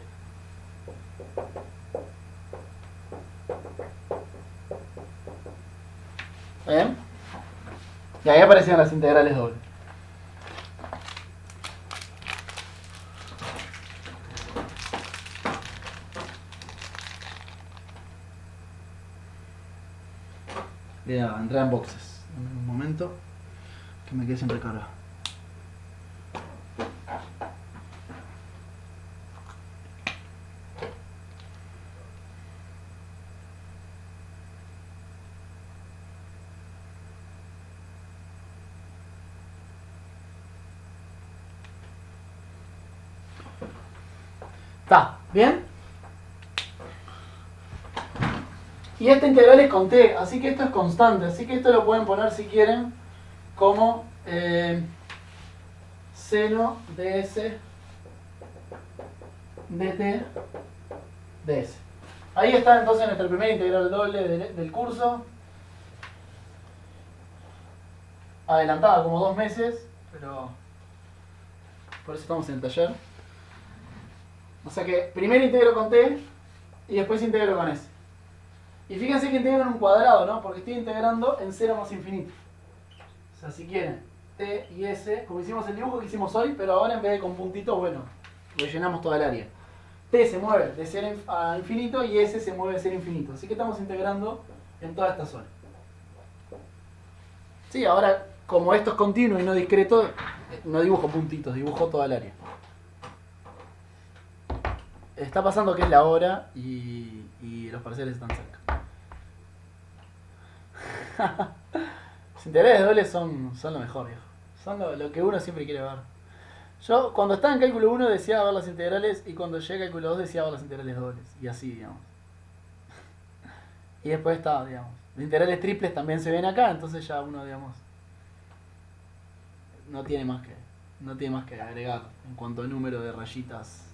¿Bien? Y ahí aparecen las integrales dobles. Voy a entrar en boxes. En un momento que me quede sin recarga. ¿Está? ¿Bien? Y esta integral es con t, así que esto es constante, así que esto lo pueden poner si quieren como seno de s dt de s. Ahí está entonces nuestra primera integral doble del curso. Adelantada como 2 meses, pero por eso estamos en el taller. O sea que primero integro con t y después integro con s. Y fíjense que integro en un cuadrado, ¿no? Porque estoy integrando en 0 más infinito. O sea, si quieren, t y s, como hicimos el dibujo que hicimos hoy, pero ahora en vez de con puntitos, bueno, rellenamos toda el área. T se mueve de 0 a infinito y s se mueve de 0 a infinito. Así que estamos integrando en toda esta zona. Sí, ahora, como esto es continuo y no discreto, no dibujo puntitos, dibujo toda el área. Está pasando que es la hora y los parciales están cerca. Los integrales dobles son lo mejor, viejo. Son lo que uno siempre quiere ver. Yo cuando estaba en cálculo 1 deseaba ver las integrales y cuando llegué a cálculo 2 deseaba ver las integrales dobles. Y así, digamos. Y después está, digamos. Las integrales triples también se ven acá, entonces ya uno, digamos, no tiene más que agregar en cuanto a número de rayitas.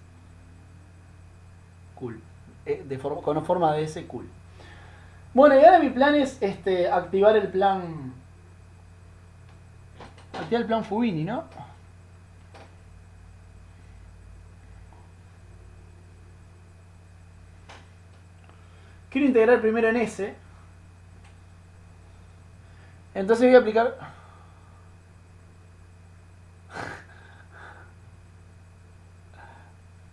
Cool. Con forma de S, cool. Bueno, y ahora mi plan es activar el plan. Activar el plan Fubini, ¿no? Quiero integrar primero en S. Entonces voy a aplicar.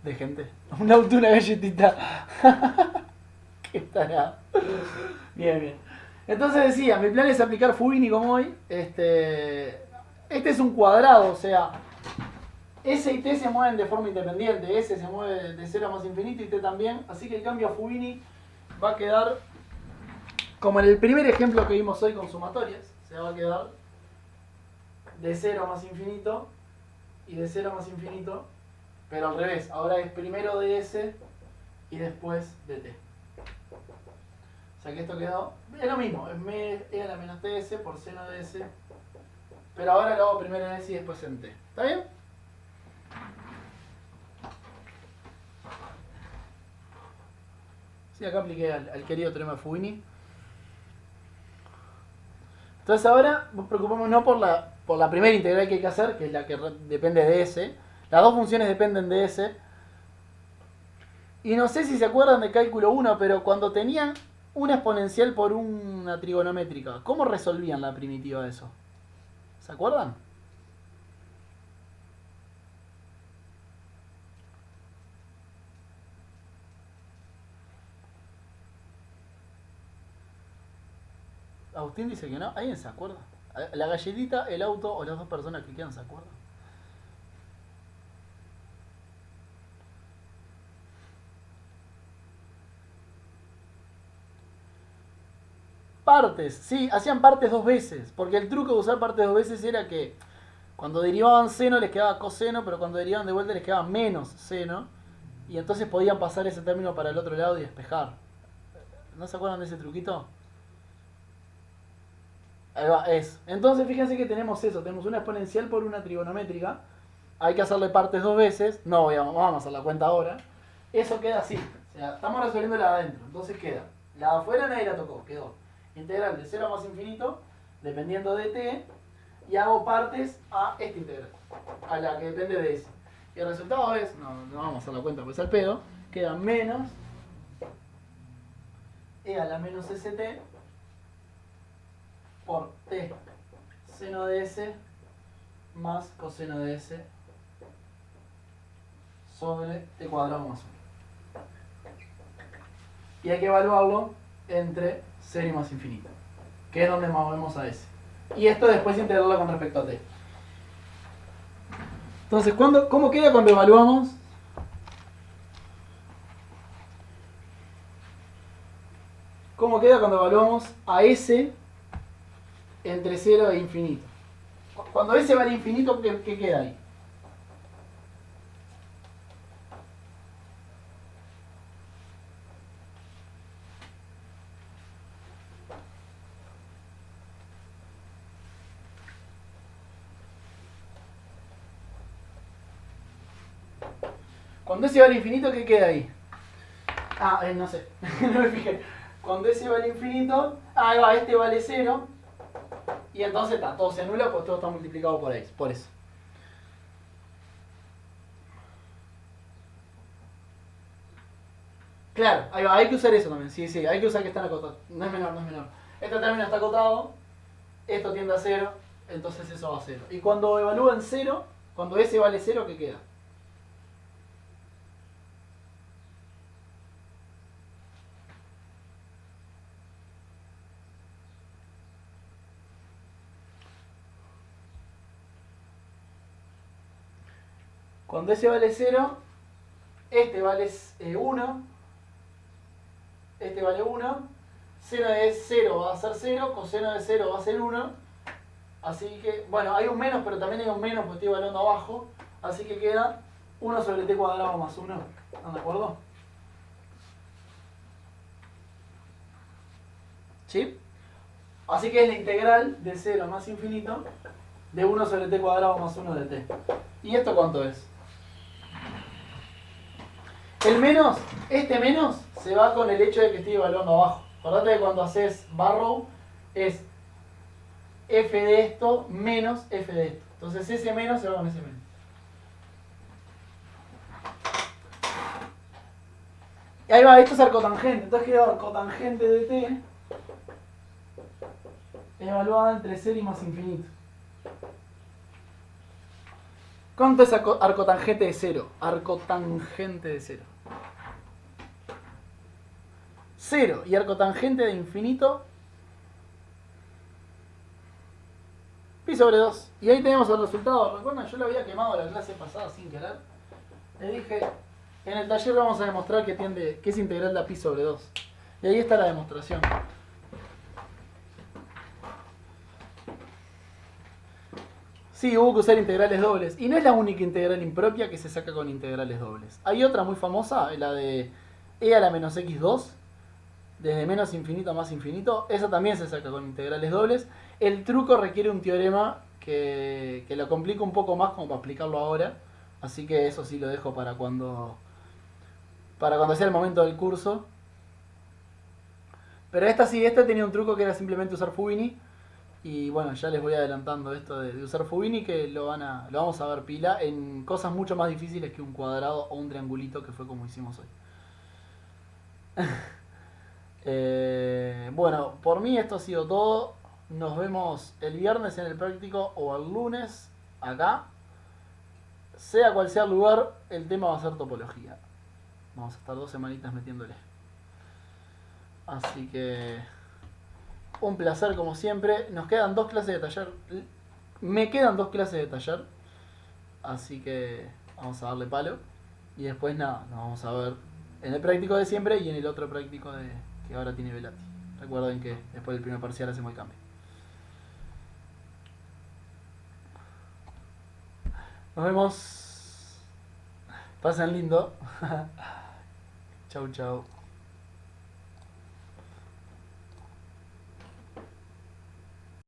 de gente. Un auto, una galletita. Qué tarado. Bien, bien. Entonces decía, mi plan es aplicar Fubini como hoy. Este es un cuadrado, o sea, S y T se mueven de forma independiente. S se mueve de 0 a más infinito y T también. Así que el cambio a Fubini va a quedar como en el primer ejemplo que vimos hoy con sumatorias. Se va a quedar de 0 a más infinito y de 0 a más infinito, pero al revés. Ahora es primero de S y después de T. O sea que esto quedó, es lo mismo, es e a la menos ts por seno de S, pero ahora lo hago primero en S y después en T. ¿Está bien? Sí, acá apliqué al querido teorema de Fubini. Entonces ahora preocupémonos por la primera integral que hay que hacer, que es la que depende de S. Las dos funciones dependen de S. Y no sé si se acuerdan de cálculo 1, pero cuando tenían una exponencial por una trigonométrica, ¿cómo resolvían la primitiva de eso? ¿Se acuerdan? Agustín dice que no. ¿Alguien se acuerda? La galletita, el auto o las dos personas que quedan se acuerdan. Partes, sí, hacían partes dos veces. Porque el truco de usar partes dos veces era que cuando derivaban seno les quedaba coseno, pero cuando derivaban de vuelta les quedaba menos seno. Y entonces podían pasar ese término para el otro lado y despejar. ¿No se acuerdan de ese truquito? Ahí va, es. Entonces fíjense que tenemos eso, tenemos una exponencial por una trigonométrica. Hay que hacerle partes dos veces. No, vamos a hacer la cuenta ahora. Eso queda así. O sea, estamos resolviendo la de adentro. Entonces queda. La de afuera nadie la tocó, quedó. Integral de 0 a más infinito, dependiendo de t. Y hago partes a esta integral, a la que depende de s. Y el resultado es, no vamos a hacer la cuenta pues al pedo, queda menos e a la menos st por t seno de s más coseno de s sobre t cuadrado más 1. Y hay que evaluarlo entre 0 y más infinito, que es donde movemos a s. Y esto después integrarlo con respecto a t. Entonces, ¿cómo queda cuando evaluamos? ¿Cómo queda cuando evaluamos a s entre 0 e infinito? Cuando s vale infinito, ¿qué queda ahí? Cuando s vale infinito, ¿qué queda ahí? No sé, no me fijé. Cuando s vale infinito, ahí va, este vale 0. Y entonces todo se anula, pues todo está multiplicado por ahí, por eso. Claro, ahí va, hay que usar eso también, sí, hay que usar que están acotados. No es menor. Este término está acotado, esto tiende a 0, entonces eso va a 0. Y cuando evalúan 0, cuando s vale 0, ¿qué queda? Cuando s vale 0, este vale 1, este vale 1, seno de 0 va a ser 0, coseno de 0 va a ser 1, así que, bueno, hay un menos, pero también hay un menos porque estoy evaluando abajo, así que queda 1 sobre t cuadrado más 1, ¿están de acuerdo? ¿Sí? Así que es la integral de 0 a más infinito de 1 sobre t cuadrado más 1 de t. ¿Y esto cuánto es? El menos, este menos, se va con el hecho de que estoy evaluando abajo. Acordate que cuando haces barrow es f de esto menos f de esto. Entonces ese menos se va con ese menos. Y ahí va, esto es arcotangente. Entonces queda arcotangente de t evaluada entre 0 y más infinito. ¿Cuánto es arcotangente de 0? Arcotangente de 0. 0 y arcotangente de infinito pi sobre 2. Y ahí tenemos el resultado. Recuerdan, yo lo había quemado la clase pasada sin querer. Le dije, en el taller vamos a demostrar que es integral de pi sobre 2. Y ahí está la demostración. Sí, hubo que usar integrales dobles. Y no es la única integral impropia que se saca con integrales dobles. Hay otra muy famosa, la de e a la menos x2, desde menos infinito a más infinito. Esa también se saca con integrales dobles. El truco requiere un teorema que lo complica un poco más como para explicarlo ahora. Así que eso sí lo dejo para cuando sea el momento del curso. Pero esta sí, esta tenía un truco que era simplemente usar Fubini. Y bueno, ya les voy adelantando esto de usar Fubini, que lo vamos a ver pila en cosas mucho más difíciles que un cuadrado o un triangulito, que fue como hicimos hoy. Bueno, por mí esto ha sido todo. Nos vemos el viernes en el práctico o el lunes acá. Sea cual sea el lugar, el tema va a ser topología. Vamos a estar 2 semanitas metiéndole. Así que un placer como siempre. Nos quedan 2 clases de taller. Me quedan 2 clases de taller. Así que vamos a darle palo. Y después nada, nos vamos a ver en el práctico de siempre y en el otro práctico que ahora tiene Velati. Recuerden que después del primer parcial hacemos el cambio. Nos vemos. Pasen lindo. Chau, chau.